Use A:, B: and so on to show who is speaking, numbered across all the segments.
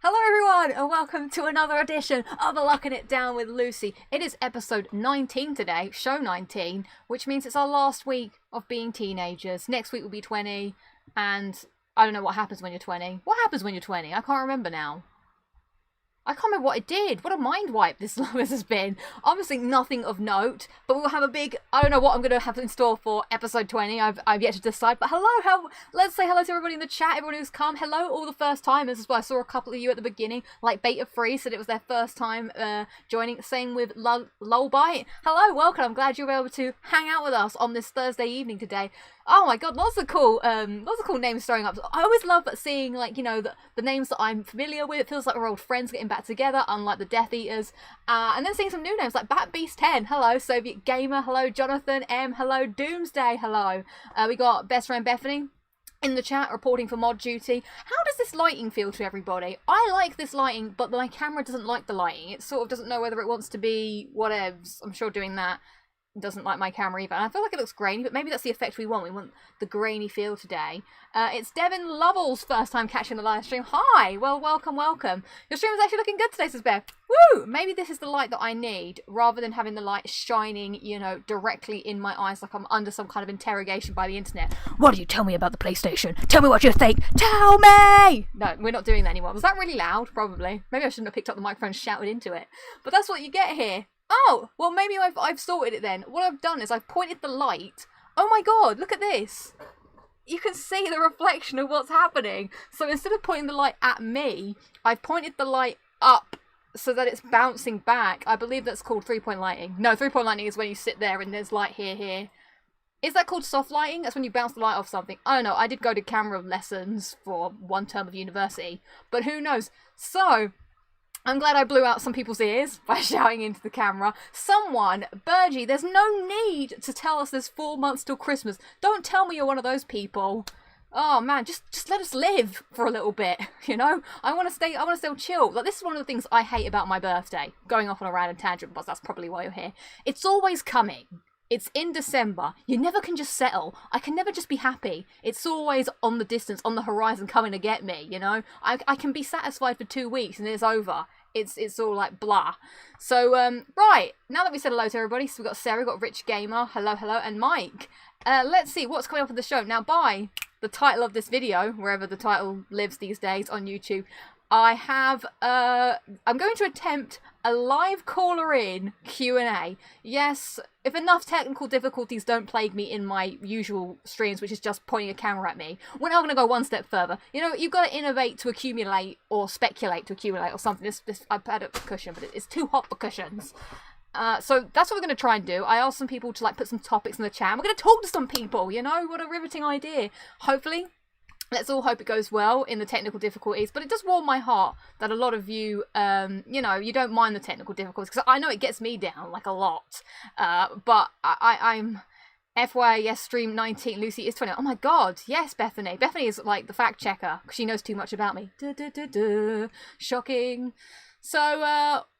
A: Hello everyone and welcome to another edition of Locking It Down with Lucy. It is episode 19 today, show 19, which means it's our last week of being teenagers. Next week will be 20, and I don't know what happens when you're 20. What happens when you're 20? I can't remember now. I can't remember what I did. What a mind wipe this has been. Obviously nothing of note, but we'll have a big, I don't know what I'm going to have in store for episode 20. I've yet to decide. But let's say hello to everybody in the chat, everyone who's come. Hello, all the first timers as well. I saw a couple of you at the beginning, like Beta Free said it was their first time joining. Same with Lowlights. Hello, welcome. I'm glad you were able to hang out with us on this Thursday evening today. Oh my god, lots of cool names throwing up. I always love seeing, like, you know, the names that I'm familiar with. It feels like we're old friends getting back together, unlike the Death Eaters. And then seeing some new names like Bat Beast 10, hello. Soviet Gamer, hello. Jonathan M, hello. Doomsday, hello. We got Best Friend Bethany in the chat reporting for mod duty. How does this lighting feel to everybody? I like this lighting, but my camera doesn't like the lighting. It sort of doesn't know whether it wants to be whatevs. I'm sure doing that doesn't like my camera either. And I feel like it looks grainy, but maybe that's the effect we want. We want the grainy feel today. It's Devin Lovell's first time catching the live stream. Hi! Well, welcome. Your stream is actually looking good today, says Beth. Woo! Maybe this is the light that I need, rather than having the light shining, you know, directly in my eyes like I'm under some kind of interrogation by the internet. What do you tell me about the PlayStation? Tell me what you think! Tell me! No, we're not doing that anymore. Was that really loud? Probably. Maybe I shouldn't have picked up the microphone and shouted into it. But that's what you get here. Oh, well maybe I've sorted it then. What I've done is I've pointed the light. Oh my god, look at this. You can see the reflection of what's happening. So instead of pointing the light at me, I've pointed the light up so that it's bouncing back. I believe that's called three-point lighting. No, three-point lighting is when you sit there and there's light here. Is that called soft lighting? That's when you bounce the light off something. I don't know. I did go to camera lessons for one term of university, but who knows? So I'm glad I blew out some people's ears by shouting into the camera. Someone, Burgie, there's no need to tell us there's 4 months till Christmas. Don't tell me you're one of those people. Oh man, just let us live for a little bit, you know? I want to stay chill. Like, this is one of the things I hate about my birthday. Going off on a random tangent, but that's probably why you're here. It's always coming. It's in December. You never can just settle. I can never just be happy. It's always on the distance, on the horizon, coming to get me, you know? I can be satisfied for 2 weeks and it's over. It's all like blah. So, right, now that we said hello to everybody, so we've got Sarah, we've got Rich Gamer, hello, and Mike. Let's see what's coming up with the show. Now, by the title of this video, wherever the title lives these days on YouTube, I have, I'm going to attempt a live caller-in Q&A. Yes, if enough technical difficulties don't plague me in my usual streams, which is just pointing a camera at me, we're now going to go one step further. You know, you've got to innovate to accumulate, or speculate to accumulate, or something. This I've had a cushion, but it's too hot for cushions. So that's what we're going to try and do. I asked some people to, like, put some topics in the chat. We're going to talk to some people, you know? What a riveting idea. Hopefully, let's all hope it goes well in the technical difficulties. But it does warm my heart that a lot of you, you know, you don't mind the technical difficulties. Because I know it gets me down, like, a lot. But I'm FYI, yes, stream 19, Lucy is 20. Oh my god, yes, Bethany. Bethany is, like, the fact checker. Because she knows too much about me. Shocking. So,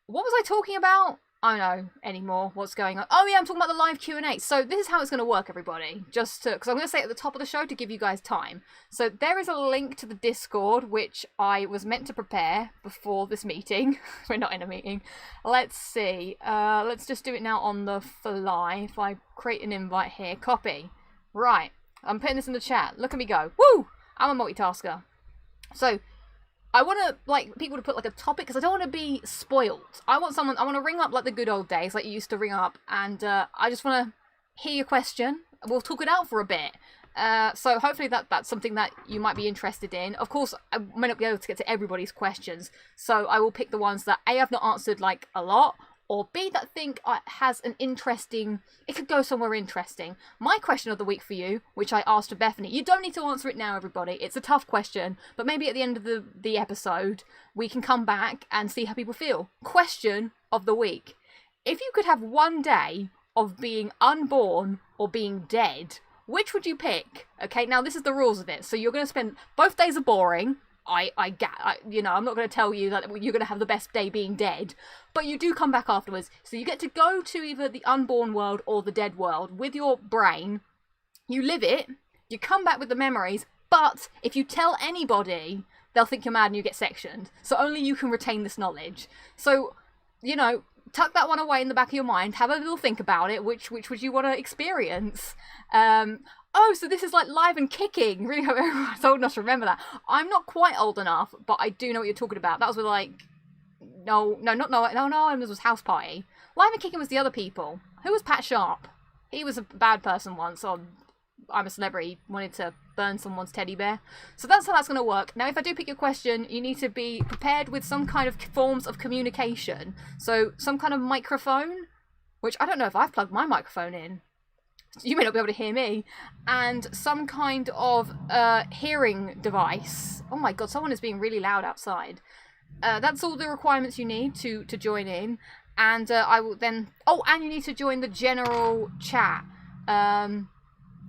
A: what was I talking about? I don't know anymore what's going on. Oh yeah, I'm talking about the live Q&A. So this is how it's going to work, everybody. Just to, because I'm going to say it at the top of the show to give you guys time. So there is a link to the Discord, which I was meant to prepare before this meeting. We're not in a meeting. Let's see. Let's just do it now on the fly. If I create an invite here, copy. Right. I'm putting this in the chat. Look at me go. Woo! I'm a multitasker. So I want to, like, people to put, like, a topic, because I don't want to be spoiled. I want to ring up, like, the good old days, like you used to ring up, and I just want to hear your question. We'll talk it out for a bit. So hopefully that's something that you might be interested in. Of course, I may not be able to get to everybody's questions, so I will pick the ones that A, I've not answered, like, a lot, or B, that I think has an interesting, it could go somewhere interesting. My question of the week for you, which I asked to Bethany, you don't need to answer it now, everybody. It's a tough question, but maybe at the end of the episode, we can come back and see how people feel. Question of the week. If you could have one day of being unborn or being dead, which would you pick? Okay, now this is the rules of it. So you're going to spend, both days are boring. You know, I'm not going to tell you that you're going to have the best day being dead, but you do come back afterwards. So you get to go to either the unborn world or the dead world with your brain. You live it, you come back with the memories, but if you tell anybody they'll think you're mad and you get sectioned. So only you can retain this knowledge. So, you know, tuck that one away in the back of your mind. Have a little think about it. Which would you want to experience? Oh, so this is like live and kicking. Really hope everyone's old enough to remember that. I'm not quite old enough, but I do know what you're talking about. That was with like, no, it was House Party. Live and kicking was the other people. Who was Pat Sharp? He was a bad person once on I'm a Celebrity, wanted to burn someone's teddy bear. So that's how that's going to work. Now, if I do pick your question, you need to be prepared with some kind of forms of communication. So some kind of microphone, which I don't know if I've plugged my microphone in. You may not be able to hear me. And some kind of hearing device. Oh my god, someone is being really loud outside. That's all the requirements you need to join in. And I will then... Oh, and you need to join the general chat.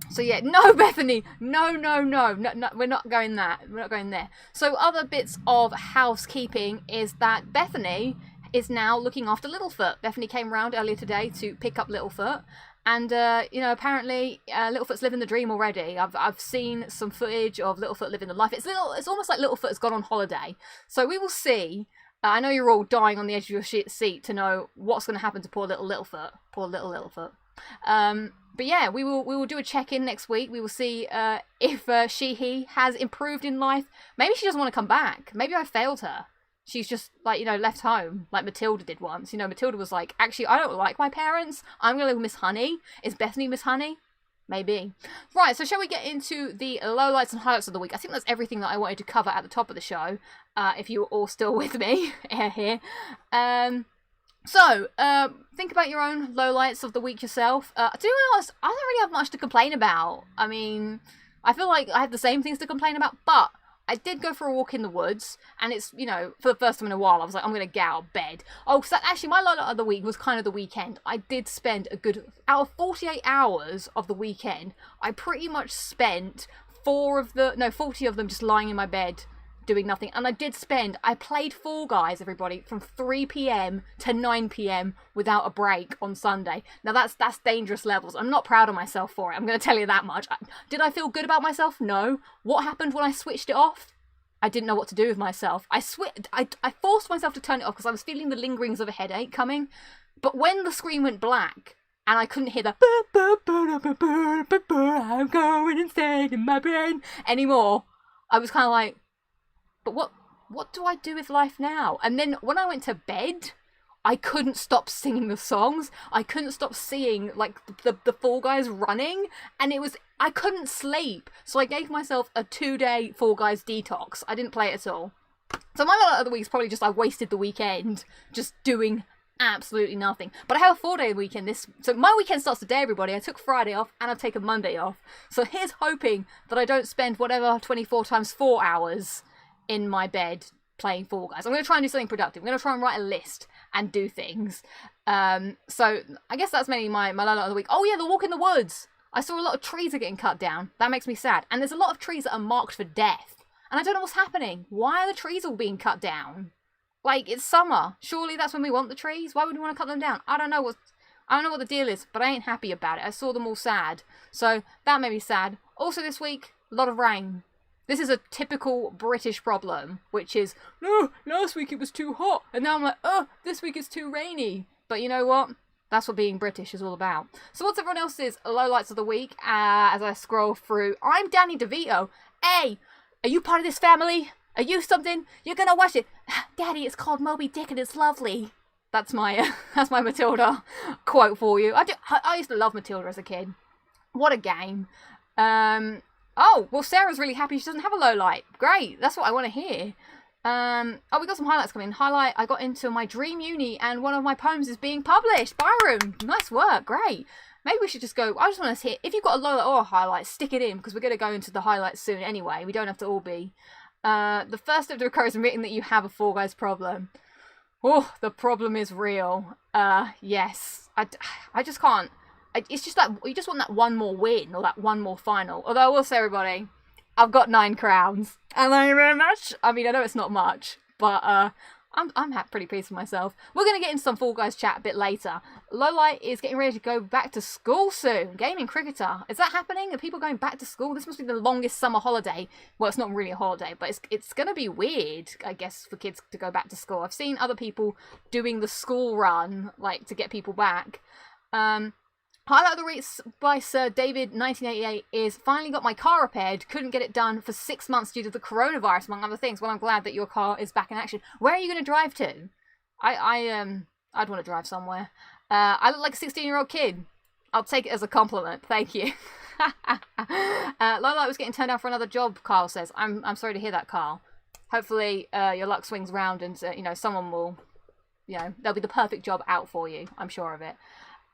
A: So yeah, no, Bethany, no, we're not going that. We're not going there. So other bits of housekeeping is that Bethany is now looking after Littlefoot. Bethany came round earlier today to pick up Littlefoot. And, you know, apparently Littlefoot's living the dream already. I've seen some footage of Littlefoot living the life. It's almost like Littlefoot has gone on holiday. So we will see. I know you're all dying on the edge of your seat to know what's going to happen to poor little Littlefoot. Poor little Littlefoot. But yeah, we will do a check-in next week. We will see if he has improved in life. Maybe she doesn't want to come back. Maybe I failed her. She's just, like, you know, left home, like Matilda did once. You know, Matilda was like, actually, I don't like my parents. I'm going to live with Miss Honey. Is Bethany Miss Honey? Maybe. Right, so shall we get into the lowlights and highlights of the week? I think that's everything that I wanted to cover at the top of the show, if you were all still with me here. So, think about your own lowlights of the week yourself. To be honest, I don't really have much to complain about. I mean, I feel like I have the same things to complain about, but I did go for a walk in the woods, and it's, you know, for the first time in a while, I was like, I'm going to get out of bed. Oh, so actually, my lowlight of the week was kind of the weekend. I did spend out of 48 hours of the weekend, I pretty much spent 40 of them just lying in my bed, doing nothing. And I played Fall Guys, everybody, from 3 p.m. to 9 p.m. without a break on Sunday. Now that's dangerous levels. I'm not proud of myself for it. I'm going to tell you that much. Did I feel good about myself? No. What happened when I switched it off? I didn't know what to do with myself. I forced myself to turn it off because I was feeling the lingerings of a headache coming. But when the screen went black and I couldn't hear the I'm going insane in my brain anymore, I was kind of like, but what do I do with life now? And then when I went to bed, I couldn't stop singing the songs. I couldn't stop seeing, like, the Fall Guys running. And I couldn't sleep. So I gave myself a 2-day Fall Guys detox. I didn't play it at all. So my lot of the week is probably just I wasted the weekend just doing absolutely nothing. But I have a 4-day weekend. So my weekend starts today, everybody. I took Friday off and I've taken Monday off. So here's hoping that I don't spend whatever 24 times 4 hours in my bed playing Fall Guys. I'm going to try and do something productive. I'm going to try and write a list and do things. So I guess that's mainly my lowlight of the week. Oh yeah, the walk in the woods. I saw a lot of trees are getting cut down. That makes me sad. And there's a lot of trees that are marked for death. And I don't know what's happening. Why are the trees all being cut down? Like, it's summer. Surely that's when we want the trees. Why would we want to cut them down? I don't know what the deal is, but I ain't happy about it. I saw them all sad. So that made me sad. Also this week, a lot of rain. This is a typical British problem, which is, no, last week it was too hot, and now I'm like, oh, this week it's too rainy. But you know what? That's what being British is all about. So what's everyone else's lowlights of the week as I scroll through? I'm Danny DeVito. Hey, are you part of this family? Are you something? You're gonna watch it. Daddy, it's called Moby Dick and it's lovely. That's my Matilda quote for you. I used to love Matilda as a kid. What a game. Oh, well, Sarah's really happy she doesn't have a low light. Great, that's what I want to hear. Oh, we got some highlights coming. Highlight, I got into my dream uni and one of my poems is being published. Byron, nice work, great. Maybe we should just go, I just want to hear, if you've got a low light or a highlight, stick it in, because we're going to go into the highlights soon anyway. We don't have to all be. The first step to recovery is admitting that you have a Fall Guys problem. Oh, the problem is real. Yes. I just can't. It's just that you just want that one more win or that one more final. Although I will say, everybody, I've got 9 crowns. And thank you very much. I mean, I know it's not much, but I'm pretty pleased with myself. We're going to get into some Fall Guys chat a bit later. Lowlight is getting ready to go back to school soon. Gaming cricketer. Is that happening? Are people going back to school? This must be the longest summer holiday. Well, it's not really a holiday, but it's going to be weird, I guess, for kids to go back to school. I've seen other people doing the school run, like, to get people back. Highlight of the week by Sir David 1988 is finally got my car repaired. Couldn't get it done for 6 months due to the coronavirus, among other things. Well, I'm glad that your car is back in action. Where are you going to drive to? I'd want to drive somewhere. I look like a 16-year-old kid. I'll take it as a compliment. Thank you. Lola was getting turned down for another job, Carl says. I'm sorry to hear that, Carl. Hopefully your luck swings round and, someone will, there'll be the perfect job out for you. I'm sure of it.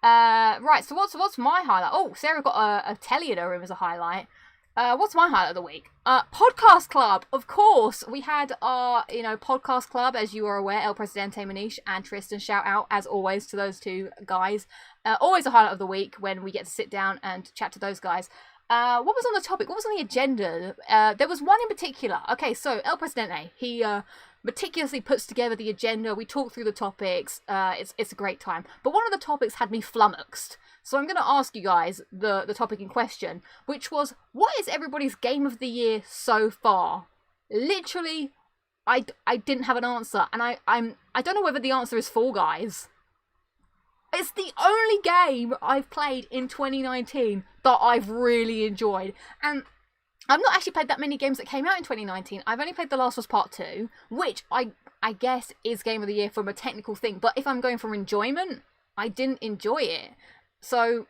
A: Right, so what's my highlight? Oh, Sarah got a telly in her room as a highlight. What's my highlight of the week? Podcast Club, of course. We had our, Podcast Club, as you are aware, El Presidente Manish and Tristan. Shout out, as always, to those two guys. Always a highlight of the week when we get to sit down and chat to those guys. What was on the topic? What was on the agenda? There was one in particular. Okay, so El Presidente, he meticulously puts together the agenda. We talk through the topics. It's a great time. But one of the topics had me flummoxed. So I'm going to ask you guys the topic in question, which was, what is everybody's game of the year so far? Literally, I didn't have an answer, and I don't know whether the answer is Fall Guys. It's the only game I've played in 2019 that I've really enjoyed. And I've not actually played that many games that came out in 2019. I've only played The Last of Us Part 2, which I guess is Game of the Year from a technical thing. But if I'm going from enjoyment, I didn't enjoy it. So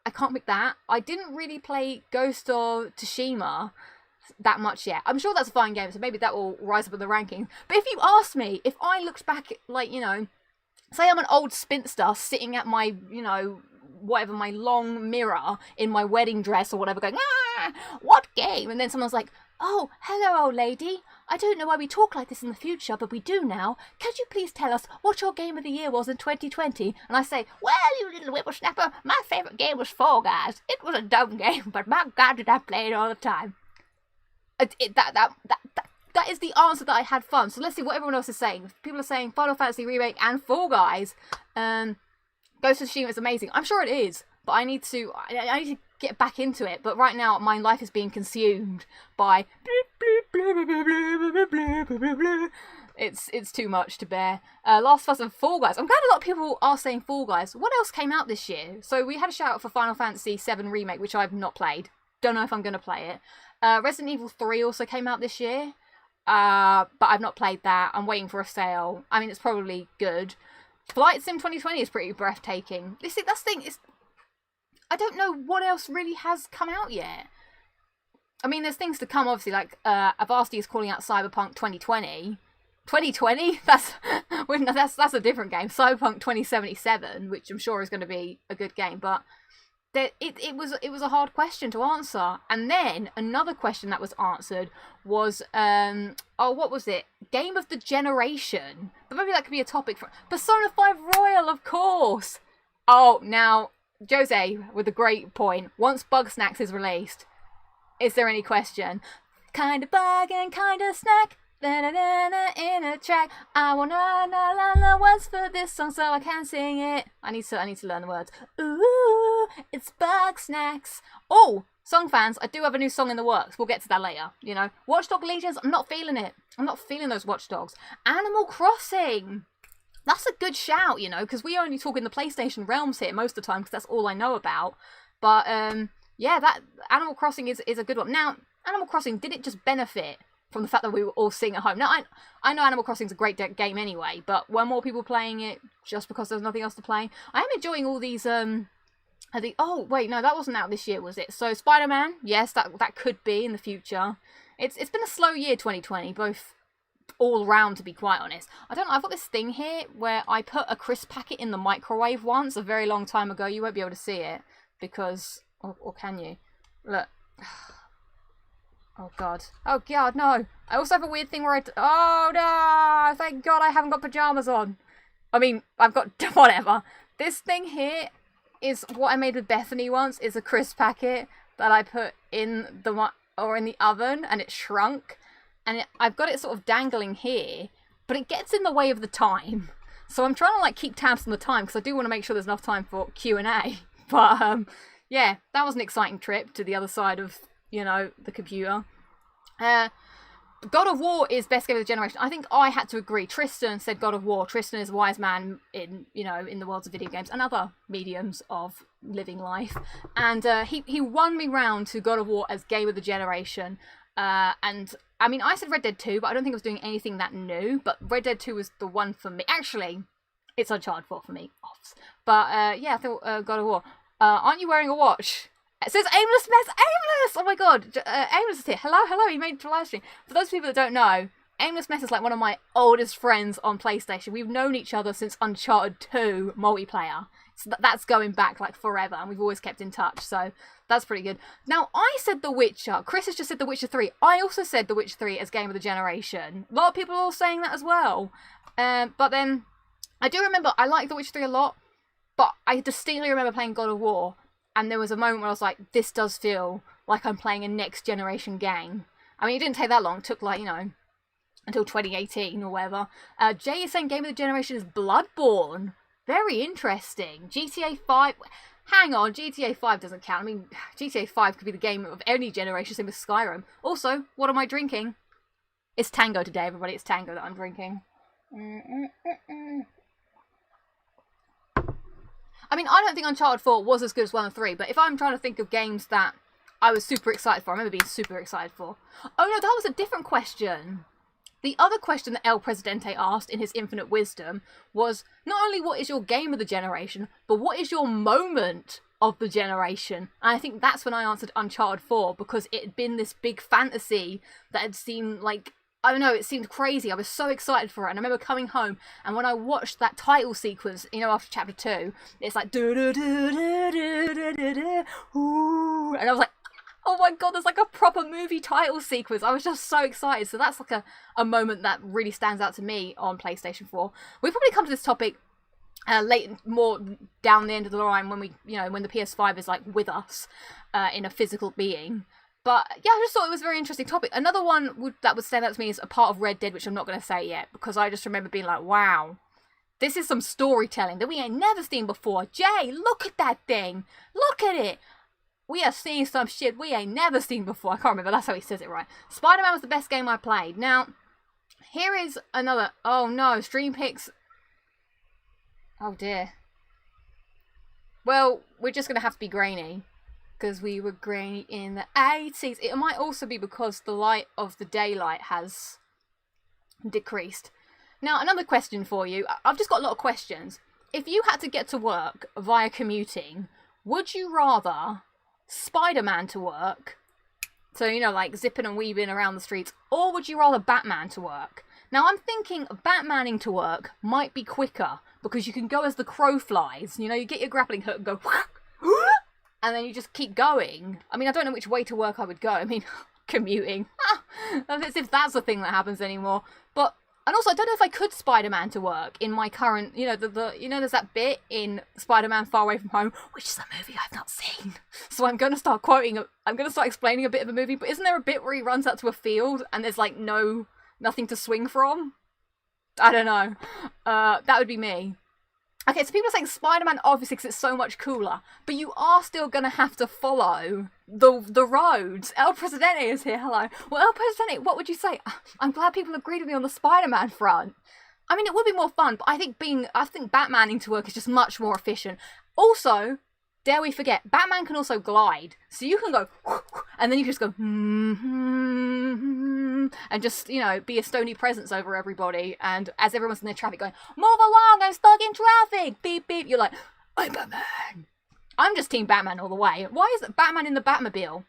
A: I can't pick that. I didn't really play Ghost of Tsushima that much yet. I'm sure that's a fine game, so maybe that will rise up in the rankings. But if you asked me, if I looked back, say I'm an old spinster sitting at my, whatever, my long mirror in my wedding dress or whatever, going, what game? And then someone's like, oh, hello, old lady. I don't know why we talk like this in the future, but we do now. Could you please tell us what your game of the year was in 2020? And I say, well, you little whippersnapper, my favourite game was Fall Guys. It was a dumb game, but my God, did I play it all the time. That is the answer that I had fun. So let's see what everyone else is saying. People are saying Final Fantasy Remake and Fall Guys. Ghost of Tsushima is amazing. I'm sure it is, but I need to get back into it. But right now, my life is being consumed by it's too much to bear. Last of Us and Fall Guys. I'm glad a lot of people are saying Fall Guys. What else came out this year? So we had a shout out for Final Fantasy VII Remake, which I've not played. Don't know if I'm going to play it. Resident Evil 3 also came out this year. But I've not played that. I'm waiting for a sale. I mean, it's probably good. Flight Sim 2020 is pretty breathtaking. That's the thing. I don't know what else really has come out yet. I mean, there's things to come, obviously, like Avasti is calling out Cyberpunk 2020. 2020? That's a different game. Cyberpunk 2077, which I'm sure is going to be a good game, but it was a hard question to answer. And then another question that was answered was what was it? Game of the Generation. But maybe that could be a topic for Persona 5 Royal, of course. Oh, now Jose with a great point. Once Bugsnax is released, is there any question? Kind of bug and kind of snack. In a track, I wanna learn words for this song so I can sing it. I need to learn the words. Ooh, it's Bugsnax. Oh, song fans, I do have a new song in the works. We'll get to that later. Watchdog Legions. I'm not feeling it. I'm not feeling those Watchdogs. Animal Crossing. That's a good shout, because we only talk in the PlayStation realms here most of the time because that's all I know about. But yeah, that Animal Crossing is a good one. Now, Animal Crossing, did it just benefit from the fact that we were all sitting at home? Now, I know Animal Crossing's a great game anyway, but were more people playing it just because there's nothing else to play? I am enjoying all these, I think, oh, wait, no, that wasn't out this year, was it? So, Spider-Man, yes, that could be in the future. It's been a slow year, 2020, both all round, to be quite honest. I don't know, I've got this thing here where I put a crisp packet in the microwave once, a very long time ago. You won't be able to see it, because, or can you? Look. Oh god, no. I also have a weird thing where oh no, thank god I haven't got pyjamas on. I mean, I've got, whatever. This thing here is what I made with Bethany once. It's a crisp packet that I put in the oven, and it shrunk. And I've got it sort of dangling here, but it gets in the way of the time. So I'm trying to like keep tabs on the time because I do want to make sure there's enough time for Q&A. But yeah, that was an exciting trip to the other side of, you know, the computer. God of War is best game of the generation. I think I had to agree. Tristan said God of War. Tristan is a wise man in, you know, in the worlds of video games and other mediums of living life. And he won me round to God of War as game of the generation. And I mean, I said Red Dead 2, but I don't think it was doing anything that new. But Red Dead 2 was the one for me. Actually, it's Uncharted 4 for me. But yeah, I thought God of War. Aren't you wearing a watch? It says Aimless Mess. Aimless! Oh my god. Aimless is here. Hello. He made it to live stream. For those people that don't know, Aimless Mess is like one of my oldest friends on PlayStation. We've known each other since Uncharted 2 multiplayer. So that's going back like forever, and we've always kept in touch. So that's pretty good. Now, I said The Witcher. Chris has just said The Witcher 3. I also said The Witcher 3 as game of the generation. A lot of people are all saying that as well. But then, I do remember, I like The Witcher 3 a lot, but I distinctly remember playing God of War. And there was a moment where I was like, this does feel like I'm playing a next generation game. I mean, it didn't take that long. It took like, you know, until 2018 or whatever. Jay is saying game of the generation is Bloodborne. Very interesting. GTA 5. Hang on, GTA 5 doesn't count. I mean, GTA 5 could be the game of any generation, same with Skyrim. Also, what am I drinking? It's Tango today, everybody. It's Tango that I'm drinking. I mean, I don't think Uncharted 4 was as good as 1 and 3, but if I'm trying to think of games that I was super excited for, I remember being super excited for. Oh no, that was a different question. The other question that El Presidente asked in his infinite wisdom was not only what is your game of the generation, but what is your moment of the generation? And I think that's when I answered Uncharted 4, because it had been this big fantasy that had seemed like, I don't know, it seemed crazy. I was so excited for it. And I remember coming home, and when I watched that title sequence, you know, after chapter 2, it's like, and I was like, oh my god, there's like a proper movie title sequence. I was just so excited. So that's like a moment that really stands out to me on PlayStation 4. We'll probably come to this topic late, more down the end of the line when we, you know, when the PS5 is like with us in a physical being. But yeah, I just thought it was a very interesting topic. Another one that would stand out to me is a part of Red Dead, which I'm not going to say yet, because I just remember being like, wow, this is some storytelling that we ain't never seen before. Jay, look at that thing. Look at it. We are seeing some shit we ain't never seen before. I can't remember. That's how he says it right. Spider-Man was the best game I played. Now, here is another... Oh no, stream pics... Oh dear. Well, we're just going to have to be grainy. Because we were grainy in the 80s. It might also be because the light of the daylight has decreased. Now, another question for you. I've just got a lot of questions. If you had to get to work via commuting, would you rather Spider-Man to work, so, you know, like zipping and weaving around the streets, or would you rather Batman to work? Now, I'm thinking Batmaning to work might be quicker, because you can go as the crow flies. You know, you get your grappling hook and go... And then you just keep going. I mean, I don't know which way to work I would go. I mean, commuting. As if that's a thing that happens anymore. But, and also, I don't know if I could Spider-Man to work in my current, you know, you know, there's that bit in Spider-Man Far Away From Home, which is a movie I've not seen. So I'm going to start explaining a bit of a movie. But isn't there a bit where he runs out to a field and there's like nothing to swing from? I don't know. That would be me. Okay, so people are saying Spider-Man obviously because it's so much cooler, but you are still going to have to follow the roads. El Presidente is here, hello. Well, El Presidente, what would you say? I'm glad people agreed with me on the Spider-Man front. I mean, it would be more fun, but I think Batmaning to work is just much more efficient. Also, dare we forget, Batman can also glide. So you can go, and then you can just go, and just, you know, be a stony presence over everybody. And as everyone's in their traffic going, move along, I'm stuck in traffic, beep, beep, you're like, I'm Batman. I'm just Team Batman all the way. Why is it Batman in the Batmobile?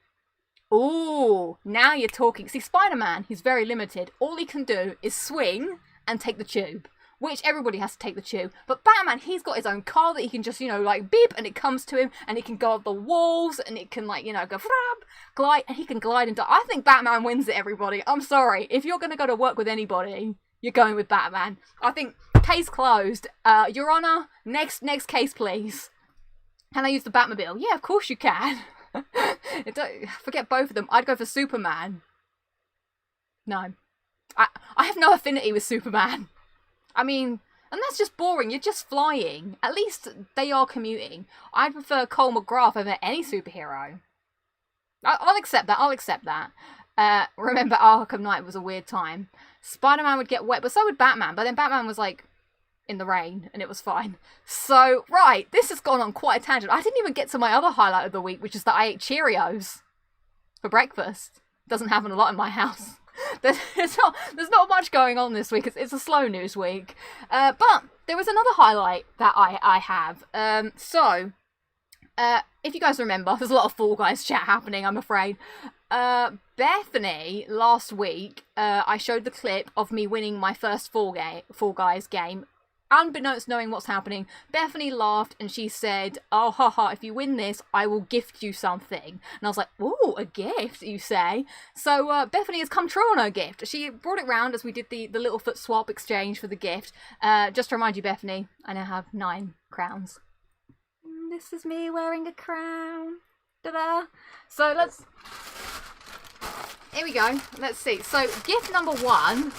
A: Ooh, now you're talking. See, Spider-Man, he's very limited. All he can do is swing and take the tube, which everybody has to take the tube. But Batman, he's got his own car that he can just, you know, like beep, and it comes to him, and he can go up the walls, and it can, like, you know, go glide, and he can glide into... I think Batman wins it, everybody. I'm sorry. If you're going to go to work with anybody, you're going with Batman. I think case closed. Your Honor, next case, please. Can I use the Batmobile? Yeah, of course you can. Forget both of them. I'd go for Superman. No. I have no affinity with Superman. I mean, and that's just boring. You're just flying. At least they are commuting. I'd prefer Cole McGrath over any superhero. I'll accept that. I'll accept that. Remember, Arkham Knight was a weird time. Spider-Man would get wet, but so would Batman. But then Batman was like in the rain, and it was fine. So, right, this has gone on quite a tangent. I didn't even get to my other highlight of the week, which is that I ate Cheerios for breakfast. Doesn't happen a lot in my house. There's not much going on this week. It's a slow news week. But there was another highlight that I have. If you guys remember, there's a lot of Fall Guys chat happening, I'm afraid. Bethany, last week, I showed the clip of me winning my first Fall Guys game. Unbeknownst knowing what's happening, Bethany laughed and she said, "Oh, haha, if you win this, I will gift you something." And I was like, "Ooh, a gift, you say?" So Bethany has come true on her gift. She brought it round as we did the Littlefoot swap exchange for the gift. Just to remind you, Bethany, I now have 9 crowns. This is me wearing a crown. Ta-da! So here we go. Let's see. So gift number 1.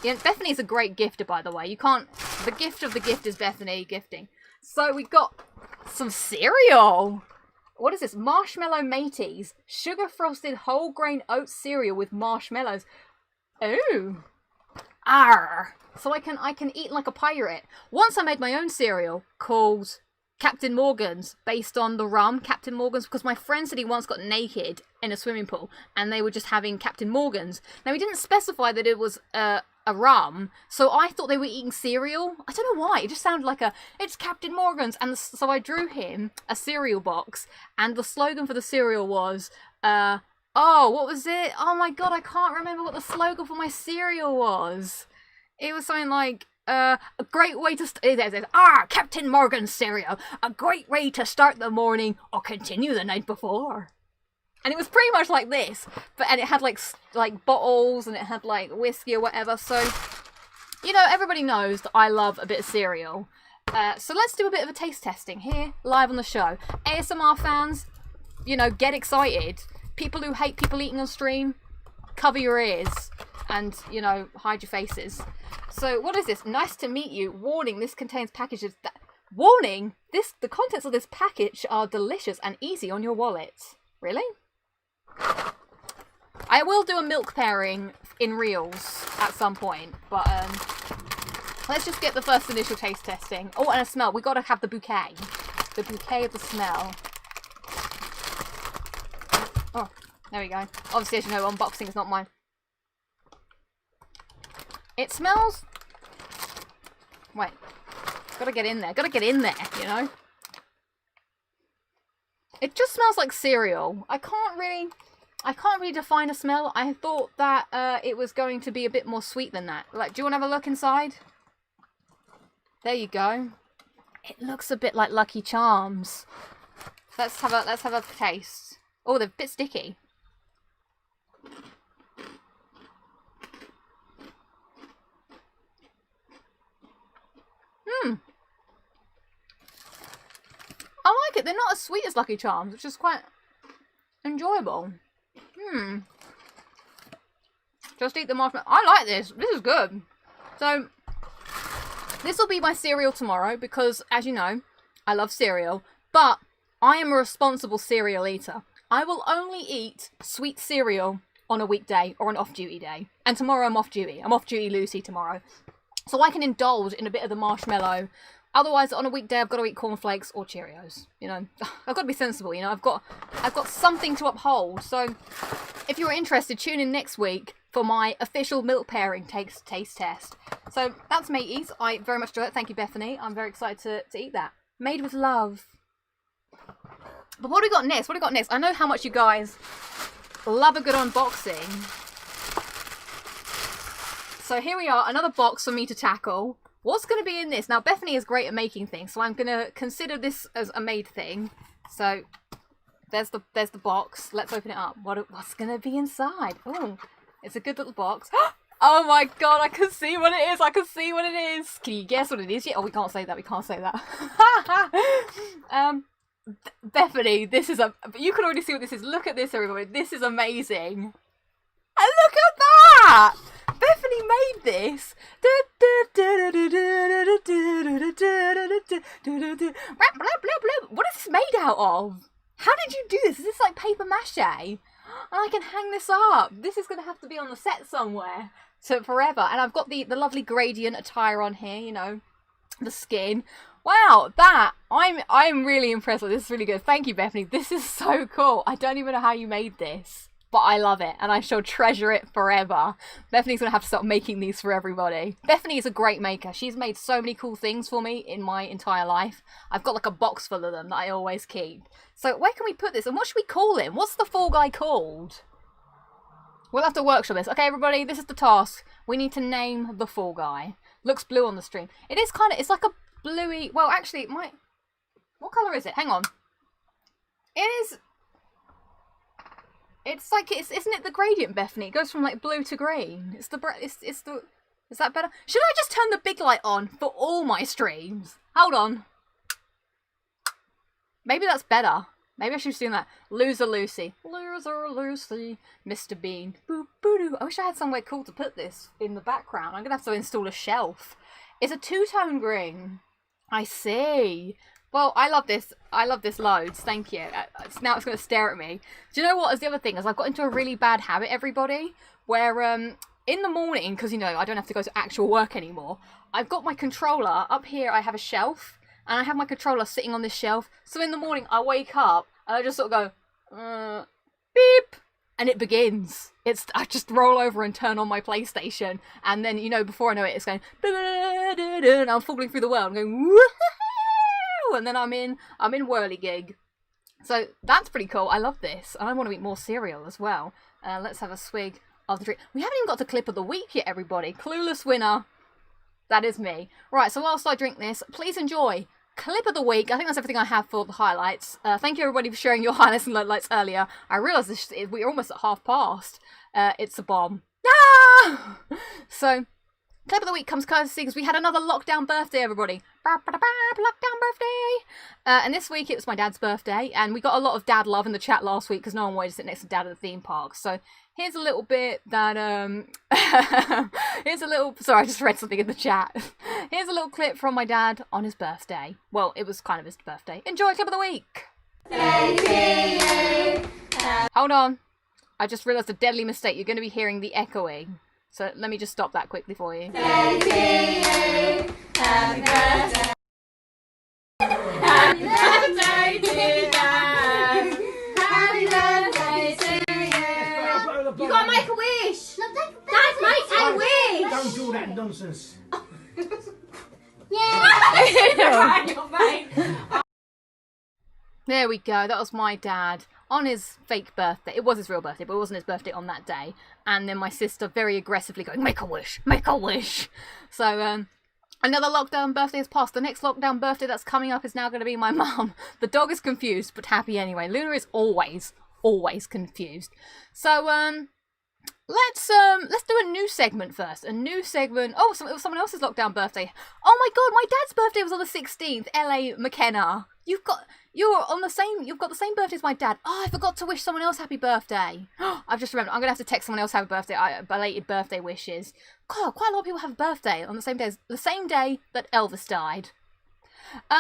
A: Yeah, Bethany's a great gifter, by the way. The gift of the gift is Bethany gifting. So we got some cereal. What is this? Marshmallow Mateys. Sugar frosted whole grain oat cereal with marshmallows. Ooh. Arr. So I can eat like a pirate. Once I made my own cereal called Captain Morgan's, based on the rum Captain Morgan's, because my friend said he once got naked in a swimming pool and they were just having Captain Morgan's. Now he didn't specify that it was a rum, so I thought they were eating cereal. I don't know why, it just sounded like it's Captain Morgan's. And so I drew him a cereal box, and the slogan for the cereal was what was it? Oh my god, I can't remember what the slogan for my cereal was. It was something like a great way to Captain Morgan's cereal, a great way to start the morning or continue the night before. And it was pretty much like this, and it had like bottles, and it had like whiskey or whatever. So, you know, everybody knows that I love a bit of cereal. So let's do a bit of a taste testing here, live on the show. ASMR fans, you know, get excited. People who hate people eating on stream, cover your ears and, you know, hide your faces. So what is this? Nice to meet you. Warning, this contains packages that... Warning! The contents of this package are delicious and easy on your wallet. Really? I will do a milk pairing in reels at some point, but let's just get the first initial taste testing. Oh, and a smell. We gotta have the bouquet. The bouquet of the smell. Oh, there we go. Obviously, as you know, unboxing is not mine. It smells... Wait. Gotta get in there. Gotta get in there, you know? It just smells like cereal. I can't really define a smell. I thought that it was going to be a bit more sweet than that. Like, do you want to have a look inside? There you go. It looks a bit like Lucky Charms. Let's have a taste. Oh, they're a bit sticky. I like it. They're not as sweet as Lucky Charms, which is quite enjoyable. Just eat the marshmallow. I like this. This is good. So, this will be my cereal tomorrow because, as you know, I love cereal. But I am a responsible cereal eater. I will only eat sweet cereal on a weekday or an off-duty day. And tomorrow I'm off-duty. I'm off-duty Lucy tomorrow. So I can indulge in a bit of the marshmallow. Otherwise, on a weekday, I've got to eat cornflakes or Cheerios. You know, I've got to be sensible. You know, I've got something to uphold. So, if you're interested, tune in next week for my official milk pairing taste test. So that's mateys. I very much enjoy it. Thank you, Bethany. I'm very excited to eat that. Made with love. But what do we got next? What do we got next? I know how much you guys love a good unboxing. So here we are, another box for me to tackle. What's going to be in this? Now, Bethany is great at making things, so I'm going to consider this as a made thing. So, there's the box. Let's open it up. What's going to be inside? Oh, it's a good little box. Oh my god, I can see what it is. I can see what it is. Can you guess what it is yet? Oh, we can't say that. We can't say that. Bethany, this is you can already see what this is. Look at this, everybody. This is amazing. And look at that! Bethany Bethany made this. What is this made out of? How did you do this? Is this like paper mache? And I can hang this up. This is going to have to be on the set somewhere. So forever. And I've got the lovely gradient attire on here, you know, the skin. Wow, I'm really impressed with this. This is really good. Thank you, Bethany. This is so cool. I don't even know how you made this, but I love it and I shall treasure it forever. Bethany's gonna have to start making these for everybody. Bethany is a great maker. She's made so many cool things for me in my entire life. I've got like a box full of them that I always keep. So where can we put this and what should we call him? What's the fall guy called? We'll have to workshop this. Okay, everybody, this is the task. We need to name the fall guy. Looks blue on the stream. It is kind of, it's like a bluey, well actually it might, what colour is it? Hang on. It's like, isn't it the gradient, Bethany? It goes from like blue to green. It's the, is that better? Should I just turn the big light on for all my streams? Hold on. Maybe that's better. Maybe I should just do that. Loser Lucy. Loser Lucy. Mr. Bean. Boop boo doo. I wish I had somewhere cool to put this in the background. I'm gonna have to install a shelf. It's a two-tone green. I see. Well, I love this. I love this loads. Thank you. Now it's going to stare at me. Do you know what is the other thing? Is I've got into a really bad habit, everybody, where in the morning, because, you know, I don't have to go to actual work anymore, I've got my controller up here. I have a shelf, and I have my controller sitting on this shelf. So in the morning, I wake up, and I just sort of go, beep, and it begins. I just roll over and turn on my PlayStation, and then, you know, before I know it, it's going, and I'm falling through the world, I'm going, woohoo, and then I'm in whirligig. So that's pretty cool. I love this, and I want to eat more cereal as well. Let's have a swig of the drink. We haven't even got to clip of the week yet, everybody. Clueless winner. That is me. Right, so whilst I drink this, please enjoy clip of the week. I think that's everything I have for the highlights. Thank you everybody for sharing your highlights and lowlights earlier. I realised we're almost at half past. It's a bomb. Ah! So, clip of the week comes courtesy because we had another lockdown birthday, everybody. Lockdown birthday! And this week it was my dad's birthday, and we got a lot of dad love in the chat last week because no one wanted to sit next to dad at the theme park. So here's a little bit that, sorry, I just read something in the chat. Here's a little clip from my dad on his birthday. Well, it was kind of his birthday. Enjoy clip of the week! Hold on. I just realised a deadly mistake. You're going to be hearing the echoing. So let me just stop that quickly for you.
B: Happy birthday. Happy birthday to you. Happy birthday to you. You gotta make a wish. Dad, make a wish.
C: Don't do that nonsense.
B: Yeah.
A: There we go. That was my dad on his fake birthday. It was his real birthday, but it wasn't his birthday on that day. And then my sister very aggressively going, make a wish, make a wish. So, another lockdown birthday has passed. The next lockdown birthday that's coming up is now going to be my mum. The dog is confused, but happy anyway. Luna is always confused. So, let's do a new segment first. A new segment. Oh, it was someone else's lockdown birthday. Oh my god, my dad's birthday was on the 16th. LA McKenna. You've got the same birthday as my dad. Oh, I forgot to wish someone else happy birthday. I've just remembered. I'm going to have to text someone else happy birthday, belated birthday wishes. God, quite a lot of people have a birthday on the same day that Elvis died.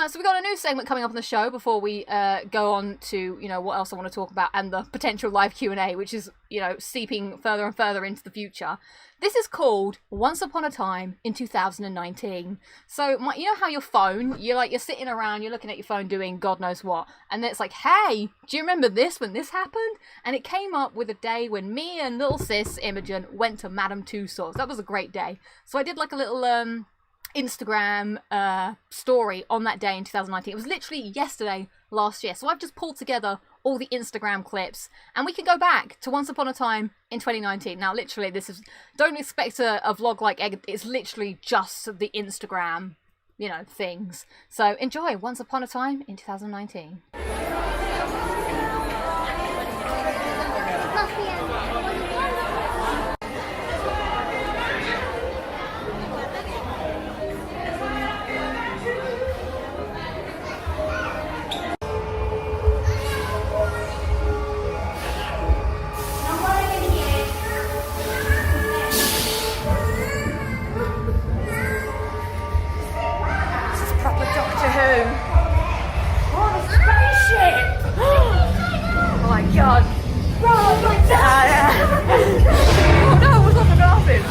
A: So we got a new segment coming up on the show before we go on to, you know, what else I want to talk about and the potential live Q&A, which is, you know, seeping further and further into the future. This is called Once Upon a Time in 2019. So, you know how your phone, you're sitting around, you're looking at your phone doing God knows what, and then it's like, hey, do you remember this when this happened? And it came up with a day when me and little sis Imogen went to Madame Tussauds. That was a great day. So I did like a little Instagram story on that day in 2019. It was literally yesterday last year. So I've just pulled together all the Instagram clips and we can go back to Once Upon a Time in 2019. Now literally don't expect a vlog like it's literally just the Instagram, you know, things. So enjoy Once Upon a Time in 2019. who? Oh, the spaceship! Oh my god. Run, oh no, what's on the glasses?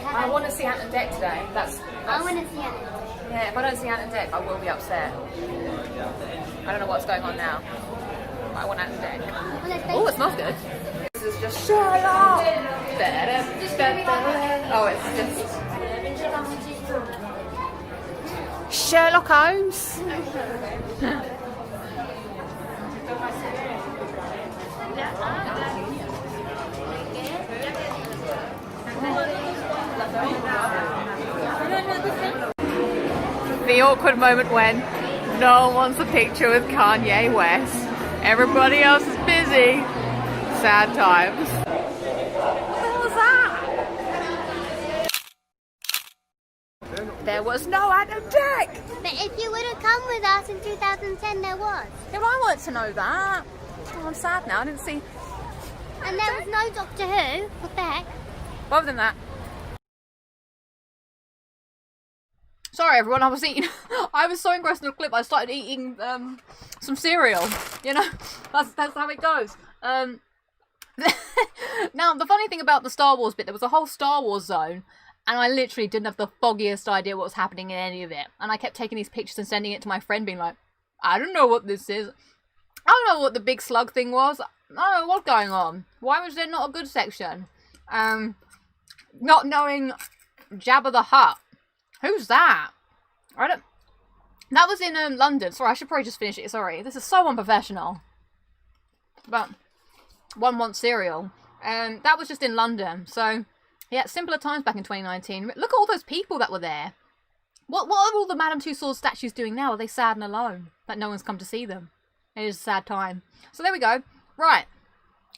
A: I want to see Ant and Deck today.
B: I want to see it.
A: Yeah, if I don't see Ant and Deck, I will be upset. I don't know what's going on now. But I want Ant and Deck. Oh, it smells good. This is just Sherlock. Oh, it's just Sherlock Holmes. The awkward moment when no one wants a picture with Kanye West. Everybody else is busy. Sad times. What the hell was that? There was no Ant and Deck.
B: But if you would have come with us in 2010, there was.
A: Yeah, well, I wanted to know that. Oh, I'm sad now. I didn't see.
B: And there was no Doctor Who. What the heck?
A: Other than that. Sorry everyone, I was so engrossed in the clip I started eating some cereal. You know, that's how it goes. Now the funny thing about the Star Wars bit, there was a whole Star Wars zone and I literally didn't have the foggiest idea what was happening in any of it. And I kept taking these pictures and sending it to my friend being like, I don't know what this is. I don't know what the big slug thing was. I don't know what's going on. Why was there not a good section? Not knowing Jabba the Hutt. Who's that? I don't... That was in London. Sorry, I should probably just finish it. Sorry, this is so unprofessional. But one wants cereal. That was just in London. So, yeah, simpler times back in 2019. Look at all those people that were there. What are all the Madame Tussauds statues doing now? Are they sad and alone? That no one's come to see them. It is a sad time. So there we go. Right.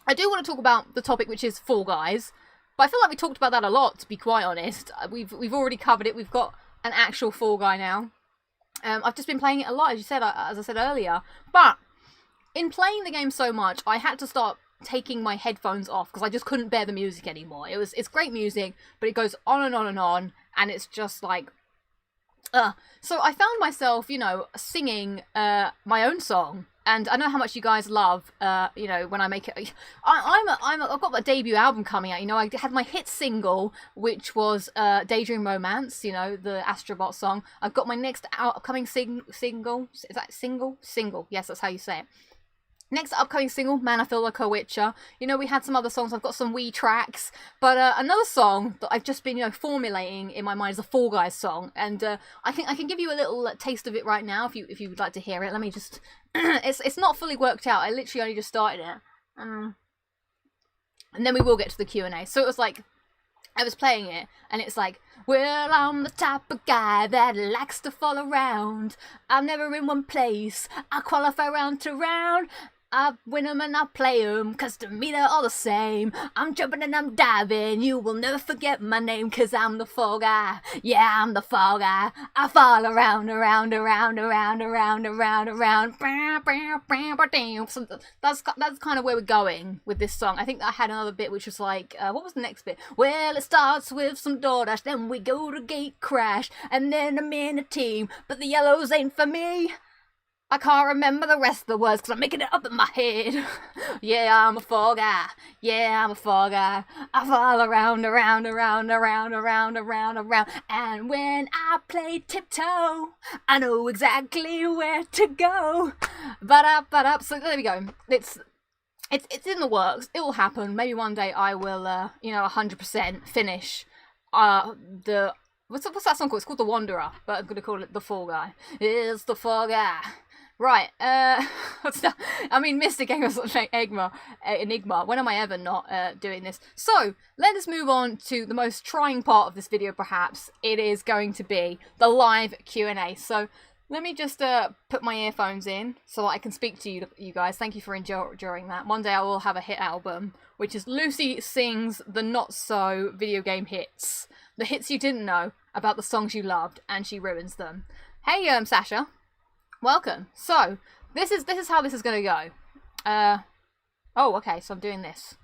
A: I do want to talk about the topic, which is Fall Guys. But I feel like we talked about that a lot, to be quite honest. We've already covered it. We've got an actual Fall Guy now. I've just been playing it a lot, as I said earlier. But in playing the game so much, I had to start taking my headphones off because I just couldn't bear the music anymore. It's great music, but it goes on and on and on, and it's just like, So I found myself, you know, singing my own song. And I know how much you guys love, you know, when I make it. I've got my debut album coming out. You know, I had my hit single, which was "Daydream Romance." You know, the Astrobot song. I've got my next upcoming single. Is that single? Single. Yes, that's how you say it. Next upcoming single, Man, I Feel Like a Witcher. You know, we had some other songs. I've got some wee tracks. But another song that I've just been, you know, formulating in my mind is a Fall Guys song. And I can give you a little taste of it right now if you would like to hear it. Let me just... it's not fully worked out. I literally only just started it. And then we will get to the Q&A. So it was like... I was playing it, and it's like, well, I'm the type of guy that likes to fall around. I'm never in one place. I qualify round to round. I win them and I play them, cause to me they're all the same. I'm jumping and I'm diving, you will never forget my name, cause I'm the Fall Guy. Yeah, I'm the Fall Guy. I fall around, around, around, around, around, around, around. So that's kind of where we're going with this song. I think I had another bit which was like, what was the next bit? Well, it starts with some DoorDash, then we go to gate crash, and then I'm in a team, but the yellows ain't for me. I can't remember the rest of the words because I'm making it up in my head. Yeah, I'm a Fall Guy. Yeah, I'm a Fall Guy. I fall around, around, around, around, around, around, around. And when I play tiptoe, I know exactly where to go. But so there we go. It's in the works. It will happen. Maybe one day I will, you know, 100% finish the... What's that song called? It's called The Wanderer, but I'm going to call it The Fall Guy. It's the Fall Guy. Right, I mean, Mr. Game was like Enigma. When am I ever not doing this? So, let us move on to the most trying part of this video, perhaps. It is going to be the live Q&A. So, let me just put my earphones in so that I can speak to you guys. Thank you for enduring that. One day I will have a hit album, which is Lucy Sings the Not-So Video Game Hits. The hits you didn't know about the songs you loved, and she ruins them. Hey, Sasha. Welcome. So, this is how this is going to go. Oh, okay, so I'm doing this.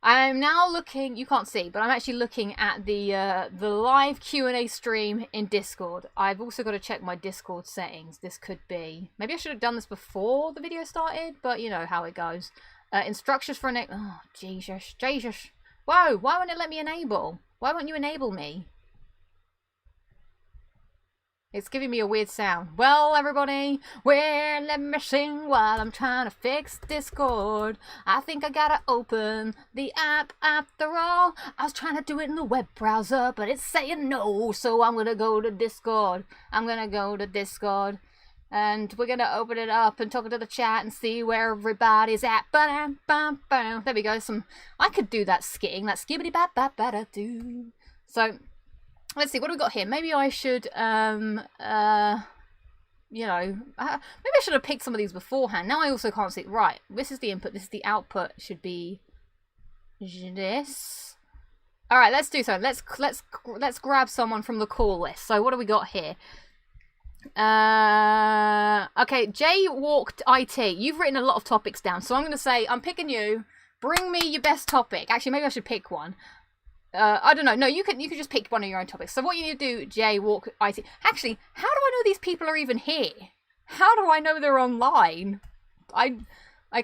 A: I'm now looking, you can't see, but I'm actually looking at the live Q&A stream in Discord. I've also got to check my Discord settings. This could be, maybe I should have done this before the video started, but you know how it goes. Instructions for oh, Jesus. Whoa, why won't it let me enable? Why won't you enable me? It's giving me a weird sound. Well, everybody, let me sing while I'm trying to fix Discord. I think I gotta open the app after all. I was trying to do it in the web browser, but it's saying no, so I'm gonna go to Discord. And we're gonna open it up and talk to the chat and see where everybody's at. There we go. I could do that skitting, that skibbity bap bap bada doo. So let's see, what do we got here? Maybe I should, maybe I should have picked some of these beforehand. Now I also can't see. Right, this is the input, this is the output. Should be this. All right, let's do so. Let's grab someone from the call list. So what do we got here? Okay, Jay Walked IT. You've written a lot of topics down, so I'm going to say I'm picking you. Bring me your best topic. Actually, maybe I should pick one. I don't know. No, you can just pick one of your own topics. So what you need to do, Jay Walk IT. Actually, how do I know these people are even here? How do I know they're online? I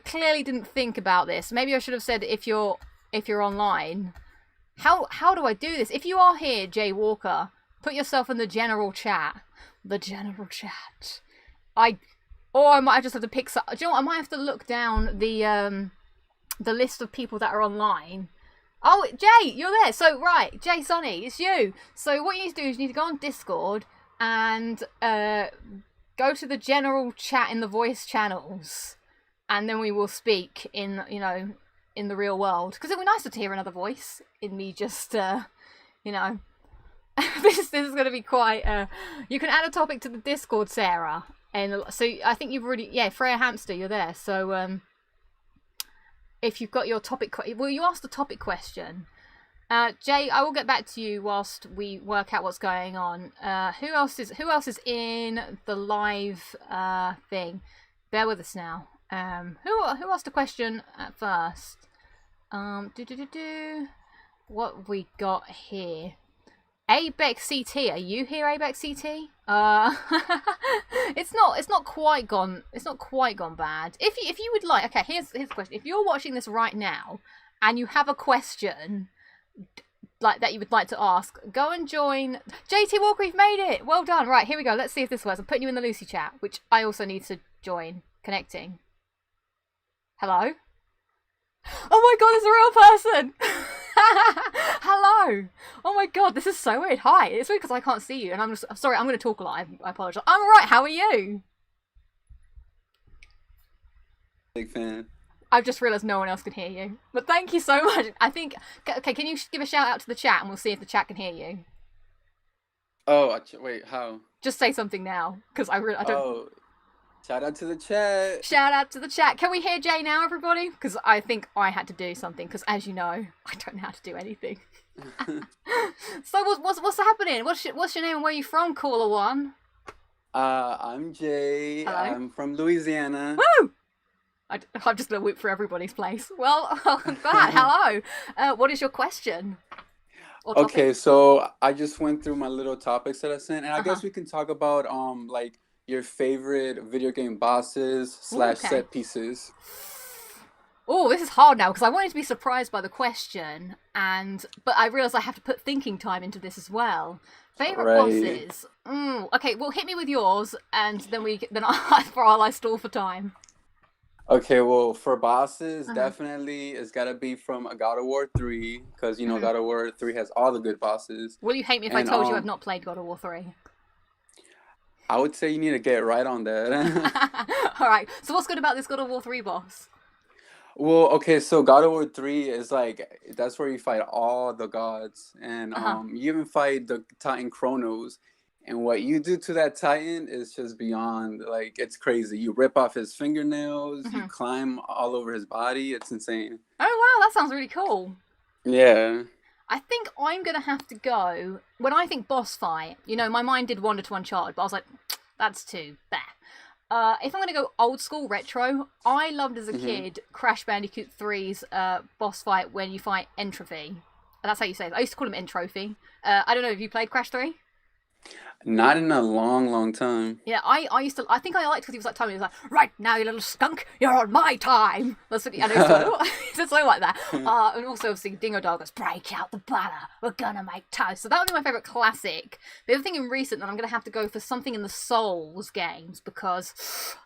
A: clearly didn't think about this. Maybe I should have said if you're online. How do I do this? If you are here, Jay Walker, put yourself in the general chat. The general chat. Or I might just have to pick some. Do you know what? I might have to look down the list of people that are online. Oh, Jay, you're there. So, right, Jay Sonny, it's you. So what you need to do is you need to go on Discord and go to the general chat in the voice channels, and then we will speak in the real world. Because it would be nicer to hear another voice in me just, this is going to be quite... you can add a topic to the Discord, Sarah. And so I think you've already... Yeah, Freya Hamster, you're there. So, if you've got your topic... Well, you asked the topic question. Jay, I will get back to you whilst we work out what's going on. Who else is in the live thing? Bear with us now. Who asked a question at first? What have we got here? Abex CT, are you here, Abex CT? It's not quite gone bad. If you would like, okay, here's the question. If you're watching this right now and you have a question like that you would like to ask, go and join. JT Walker, you've made it. Well done. Right, here we go. Let's see if this works. I'm putting you in the Lucy chat, which I also need to join. Connecting. Hello? Oh my god, it's a real person! Hello! Oh my god, this is so weird. Hi, it's weird because I can't see you, and I'm sorry, I'm going to talk a lot. I apologise. I'm alright, how are you?
C: Big fan.
A: I've just realised no one else can hear you. But thank you so much. I think... Okay, can you give a shout out to the chat and we'll see if the chat can hear you?
C: Oh, wait, how?
A: Just say something now, because I don't...
C: Oh, shout out to the chat.
A: Shout out to the chat. Can we hear Jay now, everybody? Because I think I had to do something, because as you know, I don't know how to do anything. So what's happening? What's your name and where are you from, caller one?
C: I'm Jay.
A: Hello?
C: I'm from Louisiana.
A: Woo! I'm just going to whip for everybody's place. Well, welcome back. Hello. What is your question?
C: Okay, so I just went through my little topics that I sent, and I guess we can talk about like your favorite video game bosses / set pieces.
A: Oh, this is hard now because I wanted to be surprised by the question, but I realised I have to put thinking time into this as well. Favorite bosses. Okay, well, hit me with yours, and then while I stall for time.
C: Okay, well, for bosses, definitely it's got to be from a God of War 3, because, God of War 3 has all the good bosses.
A: Will you hate me if I told you I've not played God of War 3?
C: I would say you need to get right on that.
A: Alright, so what's good about this God of War 3 boss?
C: Well, okay, so God of War 3 is like, that's where you fight all the gods, and you even fight the Titan Kronos. And what you do to that Titan is just beyond, like, it's crazy. You rip off his fingernails, you climb all over his body. It's insane.
A: Oh, wow, that sounds really cool.
C: Yeah.
A: I think I'm going to have to go, when I think boss fight, my mind did wander to Uncharted, but I was like, that's too bad. If I'm going to go old school retro, I loved as a kid Crash Bandicoot 3's boss fight when you fight Entropy. That's how you say it. I used to call him Entropy. I don't know, have you played Crash 3?
C: Not in a long time.
A: Yeah, I used to. I think I liked because he was like telling me, he was like, right now, you little skunk, you're on my time. That's what he used to it's something like that. And also, obviously, Dingo Dog goes, break out the butter, we're gonna make toast. So that would be my favourite classic. The other thing in recent, that I'm gonna have to go for something in the Souls games because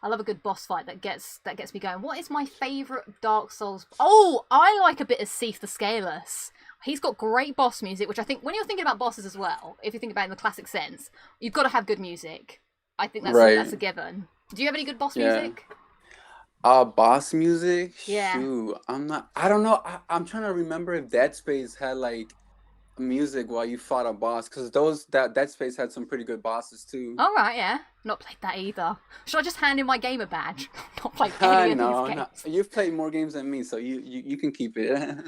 A: I love a good boss fight that gets me going. What is my favourite Dark Souls? Oh, I like a bit of Seath the Scaleless. He's got great boss music, which I think when you're thinking about bosses as well, if you think about it in the classic sense, you've got to have good music. I think that's a given. Do you have any good boss music?
C: Boss music?
A: Yeah.
C: Shoot, I don't know. I'm trying to remember if Dead Space had like music while you fought a boss, because that Dead Space had some pretty good bosses too.
A: All right, yeah. Not played that either. Should I just hand in my gamer badge? Not played any of these games.
C: No. You've played more games than me, so you can keep it.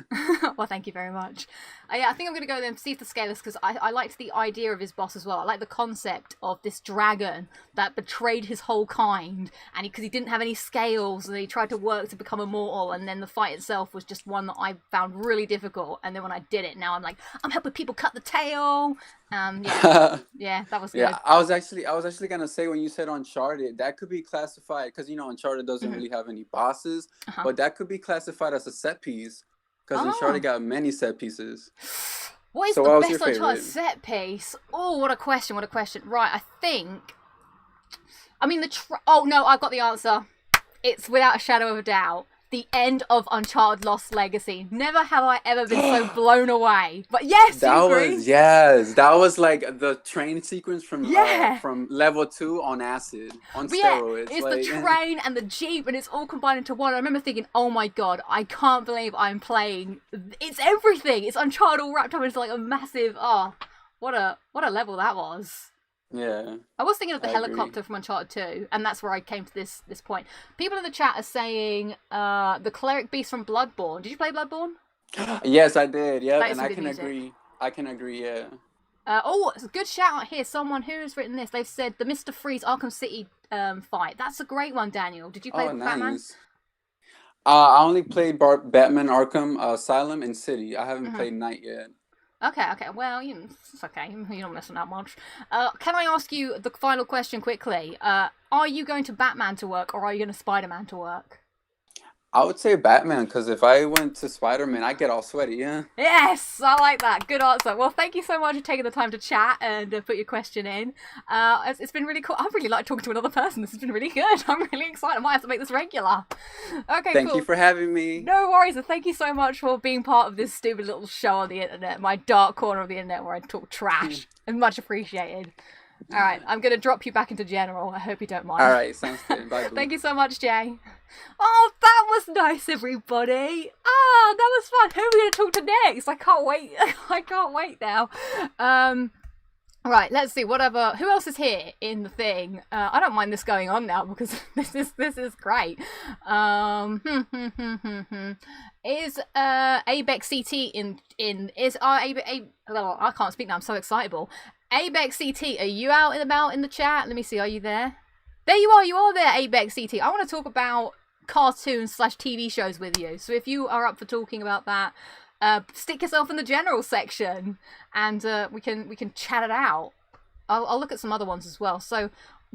A: Well, thank you very much. Yeah, I think I'm going to go then Seath the Scaleless because I liked the idea of his boss as well. I like the concept of this dragon that betrayed his whole kind, and because he didn't have any scales, and he tried to work to become immortal, and then the fight itself was just one that I found really difficult. And then when I did it, now I'm helping people cut the tail. Yeah, that was good.
C: Yeah, I was actually gonna say, when you said Uncharted, that could be classified, because Uncharted doesn't really have any bosses, but that could be classified as a set piece, because Uncharted got many set pieces.
A: What is the best Uncharted set piece? Oh, what a question! Right, I think. I mean oh no, I've got the answer. It's without a shadow of a doubt the end of Uncharted Lost Legacy. Never have I ever been so blown away. But yes,
C: that was like the train sequence from level 2 on acid, on steroids.
A: It's like the train and the jeep, and it's all combined into one. I remember thinking, oh my god, I can't believe I'm playing. It's everything. It's Uncharted all wrapped up into like a massive. Oh, what a level that was.
C: Yeah.
A: I was thinking of the helicopter from Uncharted 2, and that's where I came to this point. People in the chat are saying the cleric beast from Bloodborne. Did you play Bloodborne?
C: Yes, I did. Yeah, and I can agree. Yeah.
A: It's a good shout out here. Someone who's written this, they've said the Mr. Freeze Arkham City fight. That's a great one, Daniel. Did you play Batman?
C: I only played Batman Arkham Asylum and City. I haven't played Night yet.
A: Okay. Well, it's okay. You're not missing out much. Can I ask you the final question quickly? Are you going to Batman to work, or are you going to Spider-Man to work?
C: I would say Batman, because if I went to Spider-Man, I'd get all sweaty, yeah?
A: Yes, I like that. Good answer. Well, thank you so much for taking the time to chat and put your question in. It's been really cool. I really like talking to another person. This has been really good. I'm really excited. I might have to make this regular. Okay,
C: Thank you for having me.
A: No worries, and thank you so much for being part of this stupid little show on the internet, my dark corner of the internet where I talk trash. And much appreciated. All right, I'm going to drop you back into general. I hope you don't mind.
C: All right, sounds good. Bye.
A: Thank you so much, Jay. Oh, that was nice, everybody. Ah, that was fun. Who are we going to talk to next? I can't wait. I can't wait now. Right, let's see. Who else is here in the thing? I don't mind this going on now because this is great. Is Abex CT I can't speak now. I'm so excitable. Abex CT, are you out and about in the chat? Let me see. Are you there? There you are. You are there, Abex CT. I want to talk about cartoons/TV shows with you. So if you are up for talking about that, stick yourself in the general section, and we can chat it out. I'll look at some other ones as well. So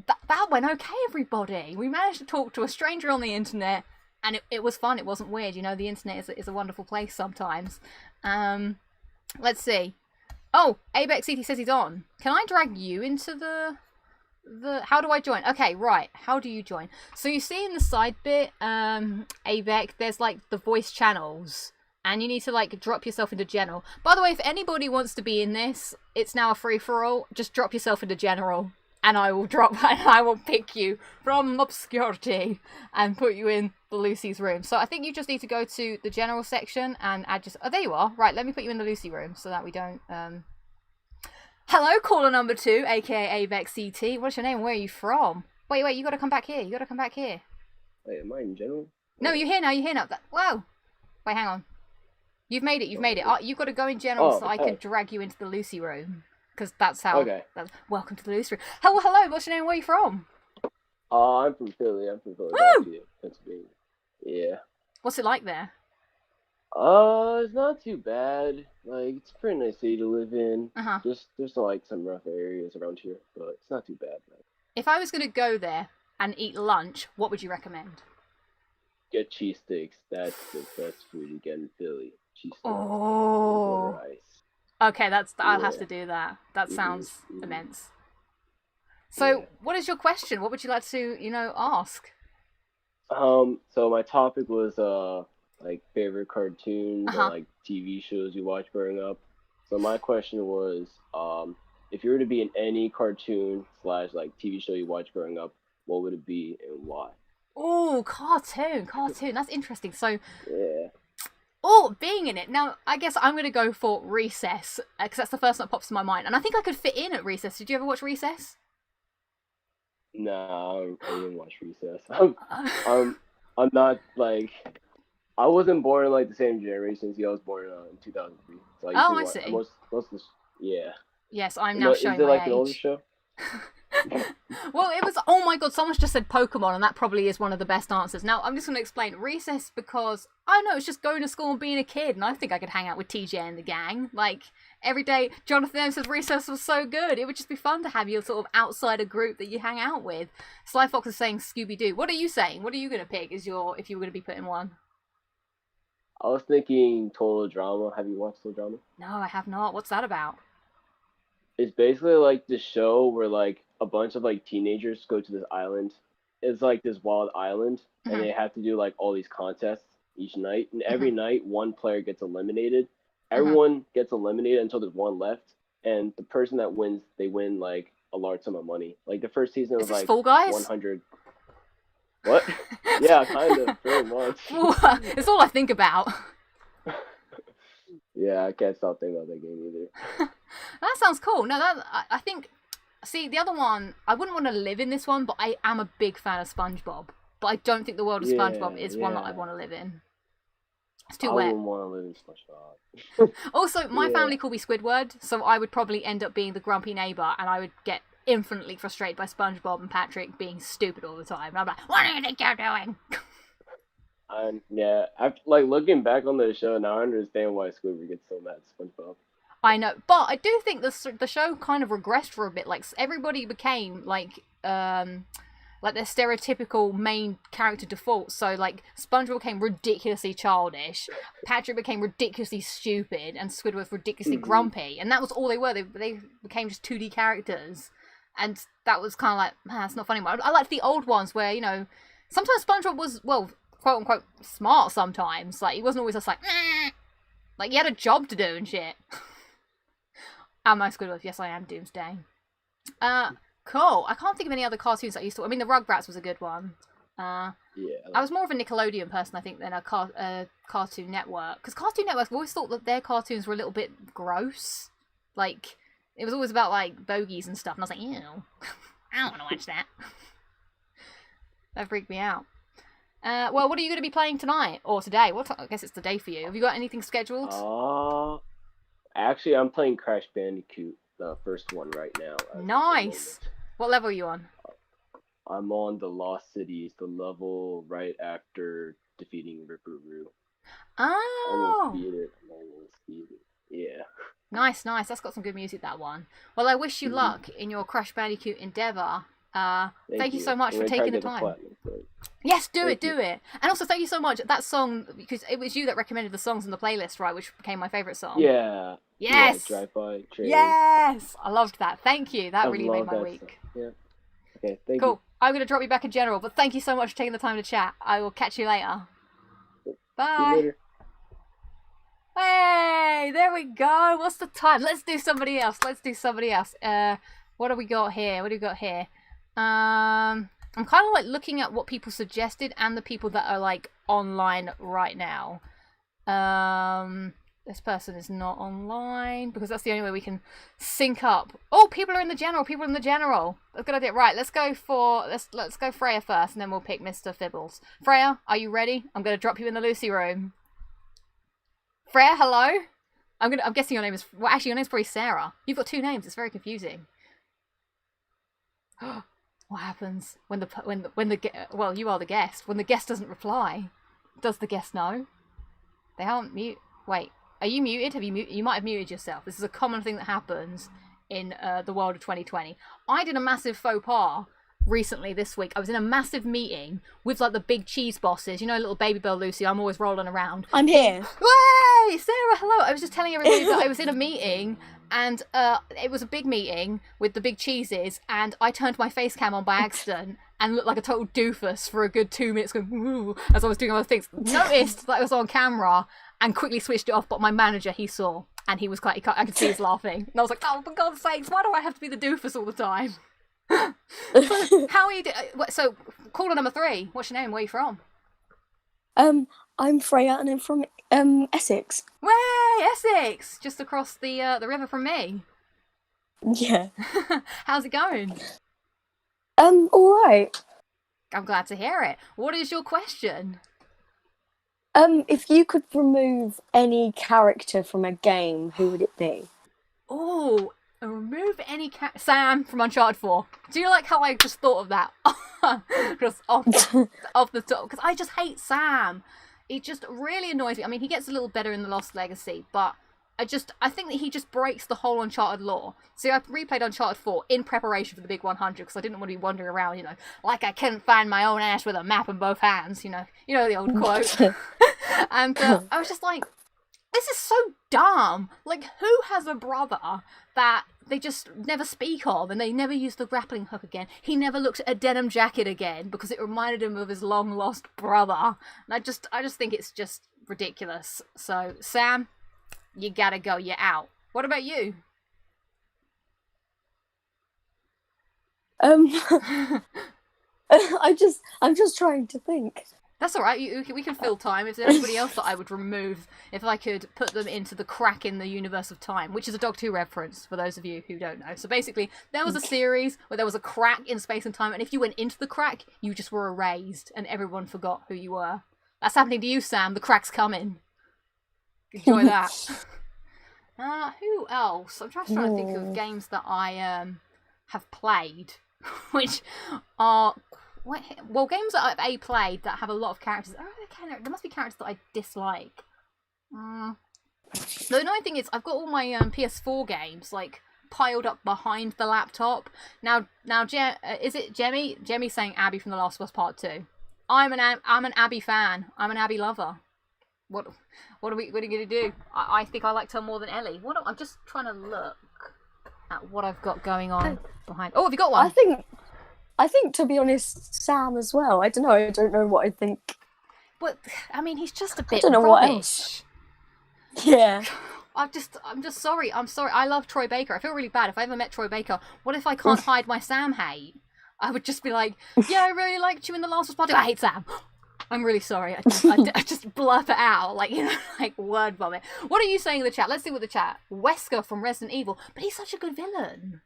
A: that went okay, everybody. We managed to talk to a stranger on the internet, and it was fun. It wasn't weird. The internet is a wonderful place sometimes. Let's see. Oh, Abex CT says he's on. Can I drag you into the how do I join? Okay, right. How do you join? So you see in the side bit, Abex, there's like the voice channels, and you need to like drop yourself into general. By the way, if anybody wants to be in this, it's now a free-for-all. Just drop yourself into general, and I will pick you from obscurity and put you in the Lucy's room. So I think you just need to go to the general section and add oh, there you are. Right, let me put you in the Lucy room so that we don't Hello, caller number 2, aka Abex CT. What's your name? Where are you from? Wait, you gotta come back here.
D: Wait, am I in general?
A: No, you're here now. Whoa. Wait, hang on. You've made it. You've got to go in general so I can drag you into the Lucy room. Because that's how...
D: Okay.
A: Welcome to the Lucy room. Hello, what's your name? Where are you from?
D: I'm from Philly. I'm from
A: Woo!
D: Philadelphia, Pennsylvania. Yeah.
A: What's it like there?
D: It's not too bad. Like, it's a pretty nice city to live in.
A: Uh-huh.
D: Just there's like some rough areas around here, but it's not too bad. Like,
A: If I was going to go there and eat lunch, what would you recommend?
D: get cheese sticks. That's the best food you get in Philly. Cheese sticks.
A: Oh.
D: Water ice.
A: Okay, I'll have
D: Yeah.
A: to do that. That sounds
D: Mhm.
A: immense. So,
D: Yeah.
A: what is your question? What would you like to, ask?
D: So my topic was like favorite cartoons and
A: Uh-huh.
D: like TV shows you watched growing up. So my question was if you were to be in any cartoon slash like TV show you watched growing up, what would it be and why?
A: Oh, cartoon. That's interesting. So,
D: Yeah.
A: being in it. Now, I guess I'm going to go for Recess, because that's the first one that pops in my mind. And I think I could fit in at Recess. Did you ever watch Recess?
D: No, I didn't watch Recess. I'm not like I wasn't born in like the same generation as you. I was born in 2003. So I
A: Oh, I
D: usually
A: see.
D: watch most of this. Yeah.
A: Yes, I'm now
D: Is
A: showing
D: it
A: my
D: like
A: age.
D: an older show?
A: Well, it was. Oh my god! Someone's just said Pokemon, and that probably is one of the best answers. Now, I'm just going to explain Recess because I don't know. It's just going to school and being a kid, and I think I could hang out with TJ and the gang. Like every day, Jonathan M says Recess was so good. It would just be fun to have your sort of outsider group that you hang out with. Sly Fox is saying Scooby Doo. What are you saying? What are you going to pick? If you were going to be put in one?
D: I was thinking Total Drama. Have you watched Total Drama?
A: No, I have not. What's that about?
D: It's basically like this show where like a bunch of like teenagers go to this island. It's like this wild island,
A: Mhm.
D: and they have to do like all these contests each night. And every night, one player gets eliminated. Everyone gets eliminated until there's one left, and the person that wins, they win like a large sum of money. Like the first season
A: Is
D: was
A: this
D: like
A: Fall Guys?
D: 100. What? Yeah, kind of, very much.
A: It's all I think about.
D: Yeah, I can't stop thinking about that game either.
A: That sounds cool. No, I think. See, the other one, I wouldn't want to live in this one, but I am a big fan of SpongeBob. But I don't think the world of SpongeBob is one that I want to live in. It's too
D: I
A: wet.
D: wouldn't want to live in SpongeBob.
A: Also, my
D: Yeah.
A: family call me Squidward, so I would probably end up being the grumpy neighbour, and I would get infinitely frustrated by SpongeBob and Patrick being stupid all the time. And I'm like, what do you think you're doing?
D: Yeah, after, like looking back on the show now, I understand why Squidward gets so mad at SpongeBob.
A: I know, but I do think the show kind of regressed for a bit. Like everybody became like their stereotypical main character default. So like SpongeBob became ridiculously childish, Patrick became ridiculously stupid, and Squidward was ridiculously grumpy. And that was all they were. They became just 2D characters, and that was kind of like, man, that's not funny. But I liked the old ones where sometimes SpongeBob was quote unquote smart. Sometimes like he wasn't always just like, meh. Like he had a job to do and shit. Am I Squidward? Yes, I am. Doomsday. Cool. I can't think of any other cartoons I used to. I mean, the Rugrats was a good one.
D: Yeah.
A: I was more of a Nickelodeon person, I think, than a Cartoon Network. Because Cartoon Network, I've always thought that their cartoons were a little bit gross. Like, it was always about, like, bogies and stuff. And I was like, ew. I don't want to watch that. That freaked me out. Well, what are you going to be playing tonight? Or today? I guess it's the day for you. Have you got anything scheduled?
D: Actually, I'm playing Crash Bandicoot, the first one right now.
A: Nice. What level are you on?
D: I'm on the Lost Cities, the level right after defeating Ripper Roo.
A: Oh.
D: Almost beat it. Yeah.
A: Nice. That's got some good music, that one. Well, I wish you luck in your Crash Bandicoot endeavour. Thank you so much for taking the time. Yes, do it. And also, thank you so much. That song, because it was you that recommended the songs on the playlist, right? Which became my favourite song.
D: Yeah.
A: Yes.
D: Yeah, Drive-By Train.
A: Yes. I loved that. Thank you. That really made my week.
D: Song. Yeah. Okay, thank
A: cool.
D: you.
A: I'm going to drop you back in general, but thank you so much for taking the time to chat. I will catch you later. Bye.
D: See you later.
A: Hey, there we go. What's the time? Let's do somebody else. What do we got here? I'm kind of like looking at what people suggested and the people that are like online right now. This person is not online because that's the only way we can sync up. Oh, people are in the general. That's a good idea. Right, let's go Freya first, and then we'll pick Mr. Fibbles. Freya, are you ready? I'm gonna drop you in the Lucy room. Freya, hello. I'm guessing your name is. Well, actually, your name's probably Sarah. You've got two names. It's very confusing. What happens when well, you are the guest. When the guest doesn't reply, does the guest know? They aren't mute. Wait, are you muted? You might have muted yourself. This is a common thing that happens in the world of 2020. I did a massive faux pas recently this week. I was in a massive meeting with like the big cheese bosses. You know, little baby girl Lucy. I'm always rolling around.
B: I'm here.
A: Way, Sarah, hello. I was just telling everybody that I was in a meeting, and it was a big meeting with the big cheeses, and I turned my face cam on by accident and looked like a total doofus for a good 2 minutes going, woo, as I was doing other things. Noticed that I was on camera and quickly switched it off, but my manager, he saw, and he was quite, I could see he was laughing. And I was like, oh, for God's sakes, why do I have to be the doofus all the time? So, how are you so, caller number 3, what's your name? Where are you from?
B: I'm Freya, and I'm from Essex.
A: Way, Essex! Just across the river from me.
B: Yeah.
A: How's it going?
B: All right.
A: I'm glad to hear it. What is your question?
B: If you could remove any character from a game, who would it be?
A: Oh, remove any Sam from Uncharted 4. Do you like how I just thought of that? Just off the top. Because I just hate Sam. He just really annoys me. I mean, he gets a little better in The Lost Legacy, but I think that he just breaks the whole Uncharted lore. See, I replayed Uncharted 4 in preparation for the big 100 because I didn't want to be wandering around, like I couldn't find my own ass with a map in both hands, you know the old quote. And I was just like, this is so dumb. Like, who has a brother that they just never speak of and they never use the grappling hook again? He never looked at a denim jacket again because it reminded him of his long lost brother. And I just think it's just ridiculous. So, Sam, you gotta go. You're out. What about you?
B: I'm just trying to think.
A: That's all right. We can fill time. If there's anybody else that I would remove, if I could put them into the crack in the universe of time, which is a Doctor Who reference for those of you who don't know. So basically, there was a series where there was a crack in space and time, and if you went into the crack, you just were erased, and everyone forgot who you were. That's happening to you, Sam. The crack's coming. Enjoy that. Who else? I'm trying to think of games that I have played, which are games that I've played that have a lot of characters. There must be characters that I dislike. The annoying thing is I've got all my PS4 games like piled up behind the laptop. Now, is it Jemmy? Jemmy's saying Abby from The Last of Us Part 2. I'm an Abby fan. I'm an Abby lover. What are we gonna do? I think I liked her more than Ellie. I'm just trying to look at what I've got going on behind. Oh, have you got one?
B: I think to be honest, Sam as well. I don't know. I don't know what I think.
A: But I mean, he's just a bit.
B: I don't know
A: rubbish.
B: what else. Yeah.
A: I'm just sorry. I'm sorry. I love Troy Baker. I feel really bad. If I ever met Troy Baker, what if I can't hide my Sam hate? I would just be like, yeah, I really liked you in The Last of Us Part 2. I hate Sam. I'm really sorry. I just blurp it out, like word vomit. What are you saying in the chat? Let's see what the chat. Wesker from Resident Evil, but he's such a good villain.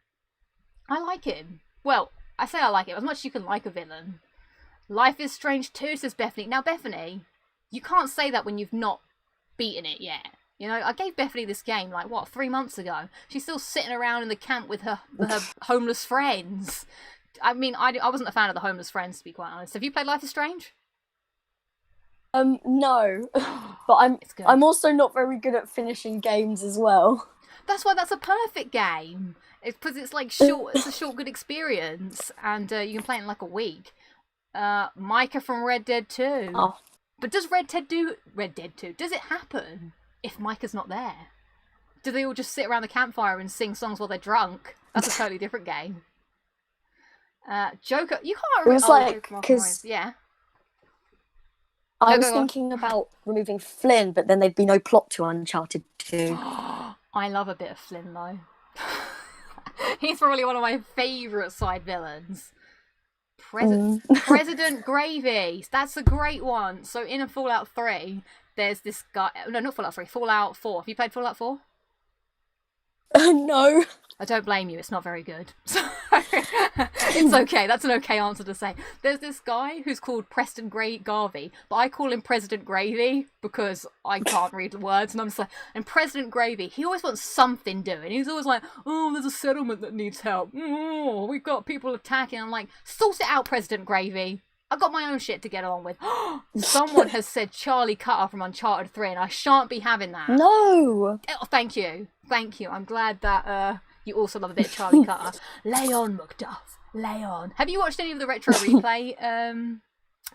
A: I like him. Well, I say I like him as much as you can like a villain. Life is Strange 2, says Bethany. Now, Bethany, you can't say that when you've not beaten it yet. You know, I gave Bethany this game 3 months ago. She's still sitting around in the camp with her homeless friends. I mean, I wasn't a fan of the homeless friends, to be quite honest. Have you played Life is Strange?
B: No, but I'm also not very good at finishing games as well.
A: That's why that's a perfect game. It's because it's short. It's a short, good experience, and you can play it in a week. Micah from Red Dead 2.
B: Oh.
A: But does Red Dead 2? Does it happen if Micah's not there? Do they all just sit around the campfire and sing songs while they're drunk? That's a totally different game. Joker, you can't.
B: It was because
A: yeah.
B: I was thinking about removing Flynn, but then there'd be no plot to Uncharted 2.
A: I love a bit of Flynn, though. He's probably one of my favourite side villains. President Gravy. That's a great one. So in Fallout 3, there's this guy... No, not Fallout 3. Fallout 4. Have you played Fallout 4?
B: No.
A: I don't blame you. It's not very good. It's okay. That's an okay answer to say. There's this guy who's called Preston Garvey, but I call him President Gravy because I can't read the words, and I'm just like, and President Gravy, he always wants something doing. He's always like, oh, there's a settlement that needs help. Oh, we've got people attacking. I'm like, sort it out, President Gravy. I've got my own shit to get on with. Someone has said Charlie Cutter from Uncharted 3, and I shan't be having that.
B: No.
A: Oh, thank you. I'm glad that you also love a bit of Charlie Cutter. Lay on, Macduff. Lay on. Have you watched any of the retro replay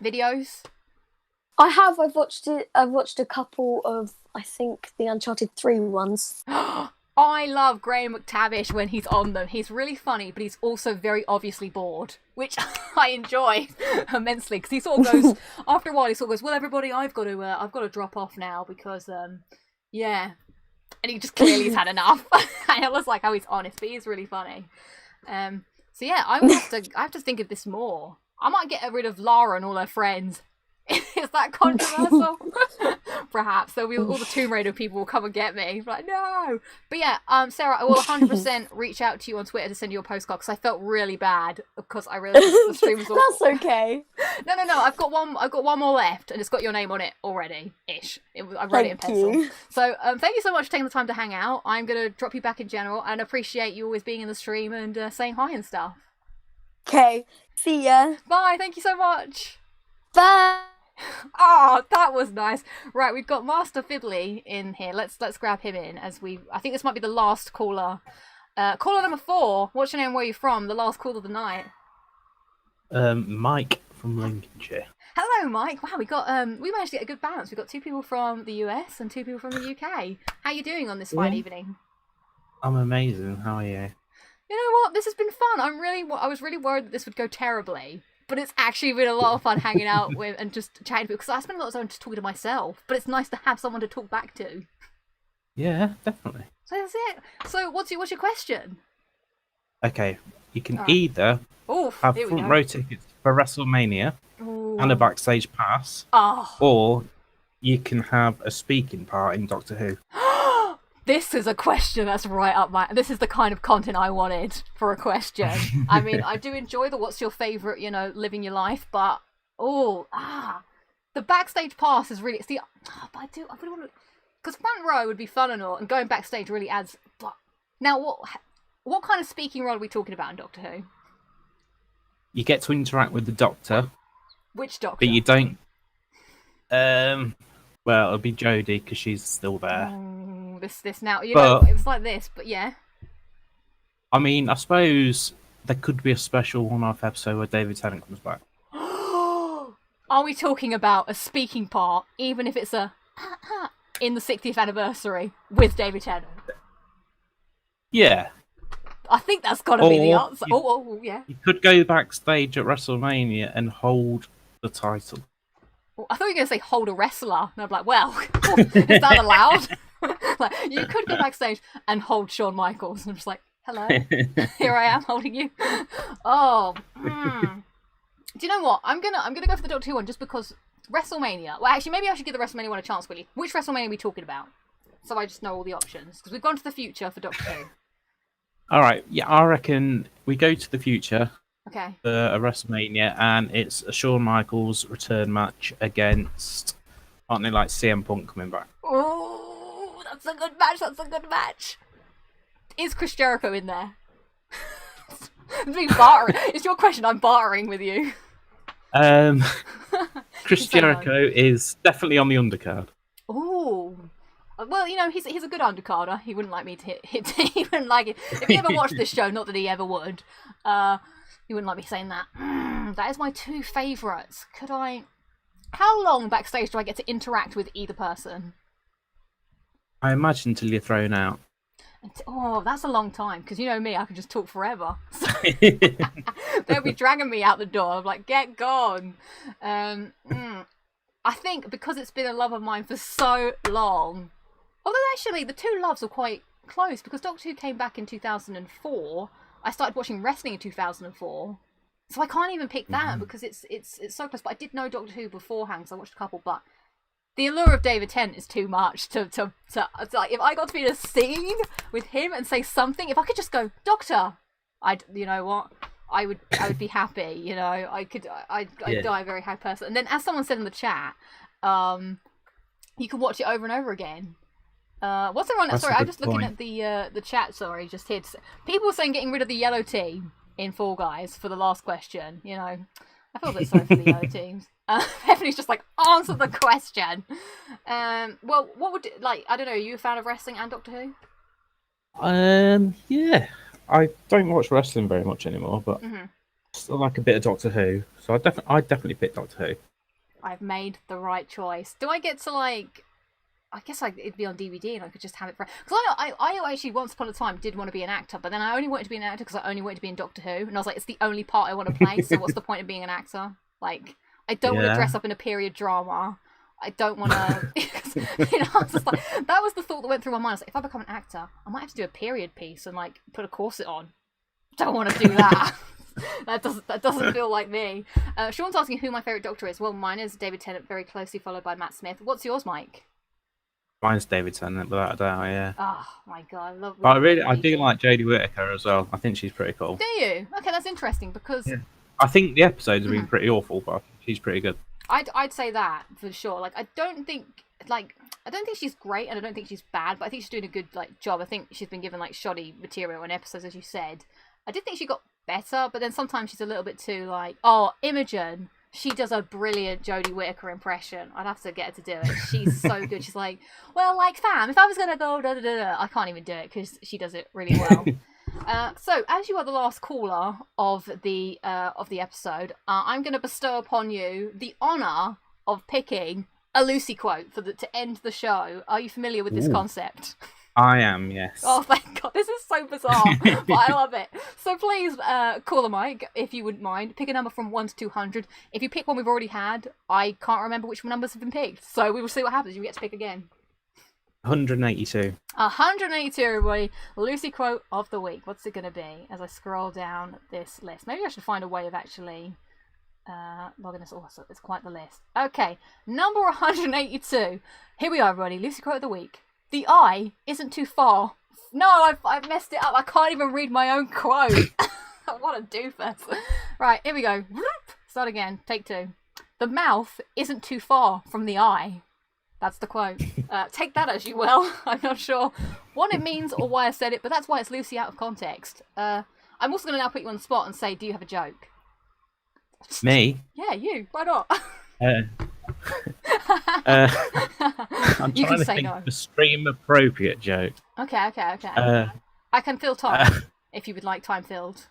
A: videos?
B: I have. I've watched it. I've watched a couple of, I think, the Uncharted 3 ones.
A: I love Graham McTavish when he's on them. He's really funny, but he's also very obviously bored, which I enjoy immensely. Because he sort of goes after a while. He sort of goes, "Well, everybody, I've got to drop off now because yeah." And he just clearly has had enough. And I was like, "Oh, he's honest," but he's really funny. So yeah, I have to think of this more. I might get rid of Lara and all her friends. Is that controversial? Perhaps. So all the Tomb Raider people will come and get me. Like, no. But yeah, Sarah, I will 100% reach out to you on Twitter to send you a postcard because I felt really bad because I realised the stream was all...
B: That's okay.
A: No. I've got one more left, and it's got your name on it already. Ish. I wrote it in pencil.
B: You.
A: So thank you so much for taking the time to hang out. I'm gonna drop you back in general, and appreciate you always being in the stream and saying hi and stuff.
B: Okay. See ya.
A: Bye. Thank you so much.
B: Bye.
A: Oh, that was nice. Right, we've got Master Fiddly in here. Let's grab him in as I think this might be the last caller. Caller number 4. What's your name? Where are you from? The last call of the night.
E: Mike from Lincolnshire.
A: Hello, Mike. Wow, we managed to get a good balance. We've got 2 people from the US and 2 people from the UK. How are you doing on this fine evening?
E: I'm amazing. How are you?
A: You know what? This has been fun. I was really worried that this would go terribly. But it's actually been a lot of fun hanging out with and just chatting to people because I spend a lot of time just talking to myself. But it's nice to have someone to talk back to.
E: Yeah, definitely.
A: So that's it. So what's your question?
E: Okay, you can either have front row tickets for WrestleMania and a backstage pass, or you can have a speaking part in Doctor Who.
A: This is a question that's right up my... This is the kind of content I wanted for a question. I mean, I do enjoy the what's your favourite, living your life, but... the backstage pass is really... See, but I really want to... Because front row would be fun and all, and going backstage really adds... But now, what kind of speaking role are we talking about in Doctor Who?
E: You get to interact with the Doctor.
A: Which Doctor?
E: But you don't... Well, it'll be Jodie, because she's still there.
A: This now, it was like this, but yeah.
E: I mean, I suppose there could be a special one-off episode where David Tennant comes back.
A: Are we talking about a speaking part, even if it's in the 60th anniversary with David Tennant?
E: Yeah.
A: I think that's got to be the answer. Yeah.
E: You could go backstage at WrestleMania and hold the title.
A: Well, I thought you were going to say hold a wrestler, and I'm like, well, is that allowed? Like, you could go backstage and hold Shawn Michaels. I'm just like, hello, here I am holding you. Do you know what? I'm gonna go for the Doctor Who one just because WrestleMania. Well, actually, maybe I should give the WrestleMania one a chance, Willie. Which WrestleMania are we talking about? So I just know all the options because we've gone to the future for Doctor Who.
E: All right, yeah, I reckon we go to the future.
A: Okay.
E: For a WrestleMania, and it's a Shawn Michaels return match against, aren't they, like CM Punk coming back?
A: Oh, that's a good match. Is Chris Jericho in there? It's your question. I'm bartering with you.
E: Chris Jericho is definitely on the undercard.
A: Oh. Well, he's a good undercarder. He wouldn't like me to hit he wouldn't like it. If he ever watched this show, not that he ever would, he wouldn't like me saying that. That is my 2 favourites. How long backstage do I get to interact with either person?
E: I imagine until you're thrown out.
A: Oh, that's a long time, because you know me, I can just talk forever. So they'll be dragging me out the door. I'm like, get gone. I think because it's been a love of mine for so long, although actually the 2 loves are quite close, because Doctor Who came back in 2004. I started watching wrestling in 2004, so I can't even pick that because it's so close. But I did know Doctor Who beforehand, so I watched a couple. But the allure of David Tennant is too much to like, if I got to be in a scene with him and say something, if I could just go, Doctor, you know what? I would be happy, you know. I'd die a very happy person. And then, as someone said in the chat, you can watch it over and over again. What's everyone? Sorry, I'm just looking at the chat. Sorry, just here. People were saying getting rid of the yellow team in Fall Guys for the last question. You know, I feel a bit sorry for the yellow teams. Bethany's just like, answer the question. Well, what would like? I don't know. Are you a fan of wrestling and Doctor Who?
E: Yeah. I don't watch wrestling very much anymore, but I still like a bit of Doctor Who. So I'd definitely pick Doctor Who.
A: I've made the right choice. Do I get to like? I guess it'd be on DVD and I could just have it for. Because I actually once upon a time did want to be an actor, but then I only wanted to be an actor because I only wanted to be in Doctor Who, and I was like, it's the only part I want to play. So what's the point of being an actor? Like, I don't want to dress up in a period drama. I don't want to. You know, I was just like, that was the thought that went through my mind. I was like, if I become an actor, I might have to do a period piece and like put a corset on. Don't want to do that. That doesn't feel like me. Sean's asking who my favourite Doctor is. Well, mine is David Tennant, very closely followed by Matt Smith. What's yours, Mike?
E: Mine's David Tennant, without a doubt. Yeah.
A: Oh my god, I love.
E: I do like Jodie Whittaker as well. I think she's pretty cool.
A: Do you? Okay, that's interesting because
E: I think the episodes have been pretty awful, but she's pretty good.
A: I'd say that for sure. Like, I don't think she's great, and I don't think she's bad, but I think she's doing a good job. I think she's been given shoddy material in episodes, as you said. I did think she got better, but then sometimes she's a little bit too Imogen. She does a brilliant Jodie Whittaker impression. I'd have to get her to do it. She's so good. She's like, well, fam, if I was gonna go da da da da, I can't even do it because she does it really well. So, as you are the last caller of the episode, I'm going to bestow upon you the honour of picking a Lucy quote to end the show. Are you familiar with this concept?
E: I am, yes.
A: Oh, thank God. This is so bizarre, but I love it. So please, caller Mike, if you wouldn't mind, pick a number from 1 to 200. If you pick one we've already had, I can't remember which numbers have been picked. So we will see what happens. You get to pick again.
E: 182.
A: 182, everybody. Lucy quote of the week. What's it going to be as I scroll down this list? Maybe I should find a way of actually logging this. Also, it's quite the list. Okay, number 182. Here we are, everybody. Lucy quote of the week. The eye isn't too far. No, I've messed it up. I can't even read my own quote. What a doofus. Right, here we go. Start again. Take 2. The mouth isn't too far from the eye. That's the quote. Take that as you will. I'm not sure what it means or why I said it, but that's why it's Lucy out of context. I'm also going to now put you on the spot and say, do you have a joke?
E: Me?
A: Yeah, you. Why not?
E: I'm trying to think of a stream appropriate joke.
A: Okay. I can fill time if you would like time filled.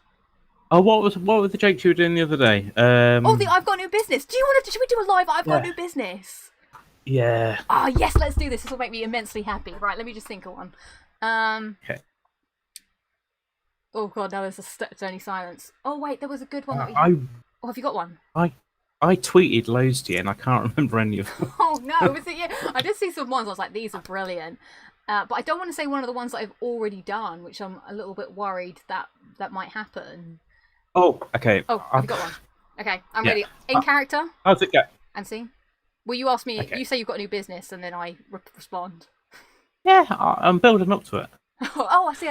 E: Oh, what were the jokes you were doing the other day?
A: I've got a new business. Should we do a live I've got a new business?
E: Yeah.
A: Oh, yes, let's do this. This will make me immensely happy. Right, let me just think of one.
E: Okay.
A: Oh, God, now there's a stony silence. Oh, wait, there was a good one. Oh, have you got one?
E: I tweeted loads to you and I can't remember any of them.
A: Oh, no, was it you? I did see some ones. I was like, these are brilliant. But I don't want to say one of the ones that I've already done, which I'm a little bit worried that might happen.
E: Oh, okay.
A: Oh, have you got one? Okay, I'm ready. In character?
E: How's it go?
A: And scene? Well, you ask me,
E: okay.
A: You say you've got a new business, and then I respond.
E: Yeah, I'm building up to it.
A: Oh, I see.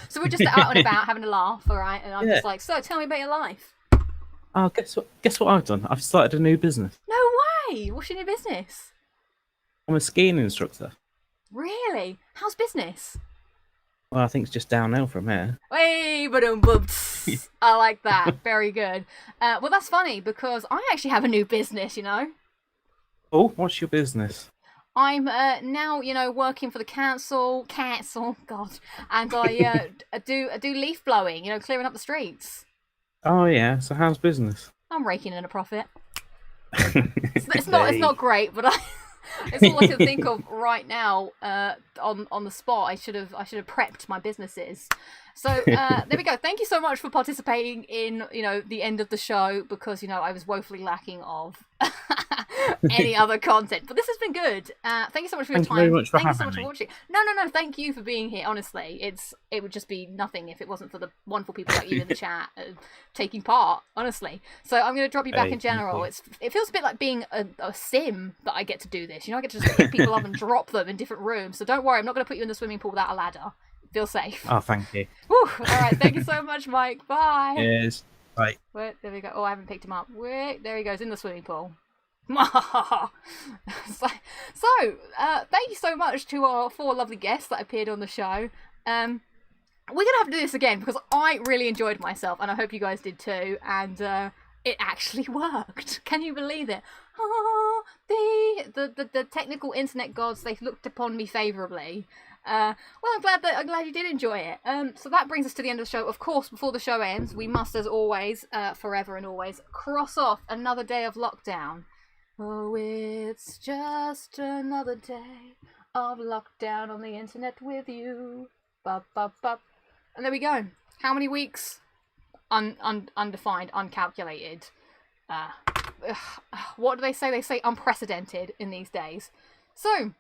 A: So we're just out and about having a laugh, all right? And I'm just like, so tell me about your life.
E: Oh, guess what I've done? I've started a new business.
A: No way! What's your new business?
E: I'm a skiing instructor.
A: Really? How's business?
E: Well, I think it's just downhill from here.
A: Hey, ba-dum-bum. I like that. Very good. Well, that's funny because I actually have a new business, you know.
E: Oh, what's your business?
A: I'm now, working for the council, God, and I do leaf blowing, clearing up the streets.
E: Oh yeah, so how's business?
A: I'm raking in a profit. It's not great, but it's all I can think of right now. On the spot, I should have prepped my businesses. So there we go. Thank you so much for participating in the end of the show because I was woefully lacking of any other content. But this has been good. Thank you so much for your time.
E: Thank you very much for
A: Thank you so
E: having
A: much
E: me.
A: for watching. No. Thank you for being here. Honestly, it would just be nothing if it wasn't for the wonderful people like you in the chat taking part. Honestly, so I'm going to drop you back in general. It feels a bit like being a sim that I get to do this. I get to just pick people up and drop them in different rooms. So don't worry, I'm not going to put you in the swimming pool without a ladder. Feel safe.
E: Oh, thank you.
A: Whew. All right, thank you so much, Mike. Bye.
E: Cheers. Bye.
A: Wait, there we go. Oh, I haven't picked him up. Wait, there he goes in the swimming pool. Thank you so much to our 4 lovely guests that appeared on the show. We're gonna have to do this again because I really enjoyed myself, and I hope you guys did too. And it actually worked. Can you believe it? The technical internet gods, they looked upon me favourably. Well, I'm glad you did enjoy it. So that brings us to the end of the show. Of course, before the show ends, we must, as always, forever and always, cross off another day of lockdown. Oh, it's just another day of lockdown on the internet with you. Bop, bop, bop. And there we go. How many weeks? Undefined, uncalculated. What do they say? They say unprecedented in these days. So,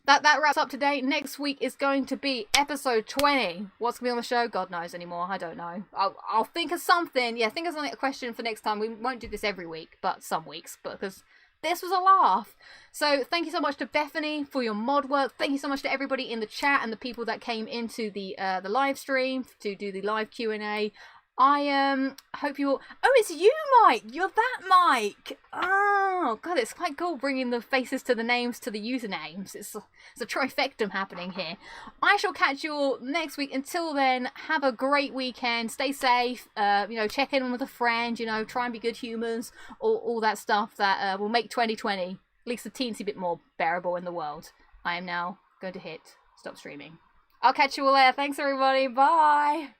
A: that wraps up today. Next week is going to be episode 20. What's going to be on the show? God knows anymore. I don't know. I'll think of something. Yeah, think of something, a question for next time. We won't do this every week, but some weeks, because this was a laugh. So thank you so much to Bethany for your mod work. Thank you so much to everybody in the chat and the people that came into the live stream to do the live Q&A. I hope you all... Oh, it's you, Mike! You're that Mike! Oh, God, it's quite cool bringing the faces to the names to the usernames. It's a trifectum happening here. I shall catch you all next week. Until then, have a great weekend. Stay safe. Check in with a friend. Try and be good humans. All that stuff that will make 2020 at least a teensy bit more bearable in the world. I am now going to hit stop streaming. I'll catch you all there. Thanks, everybody. Bye!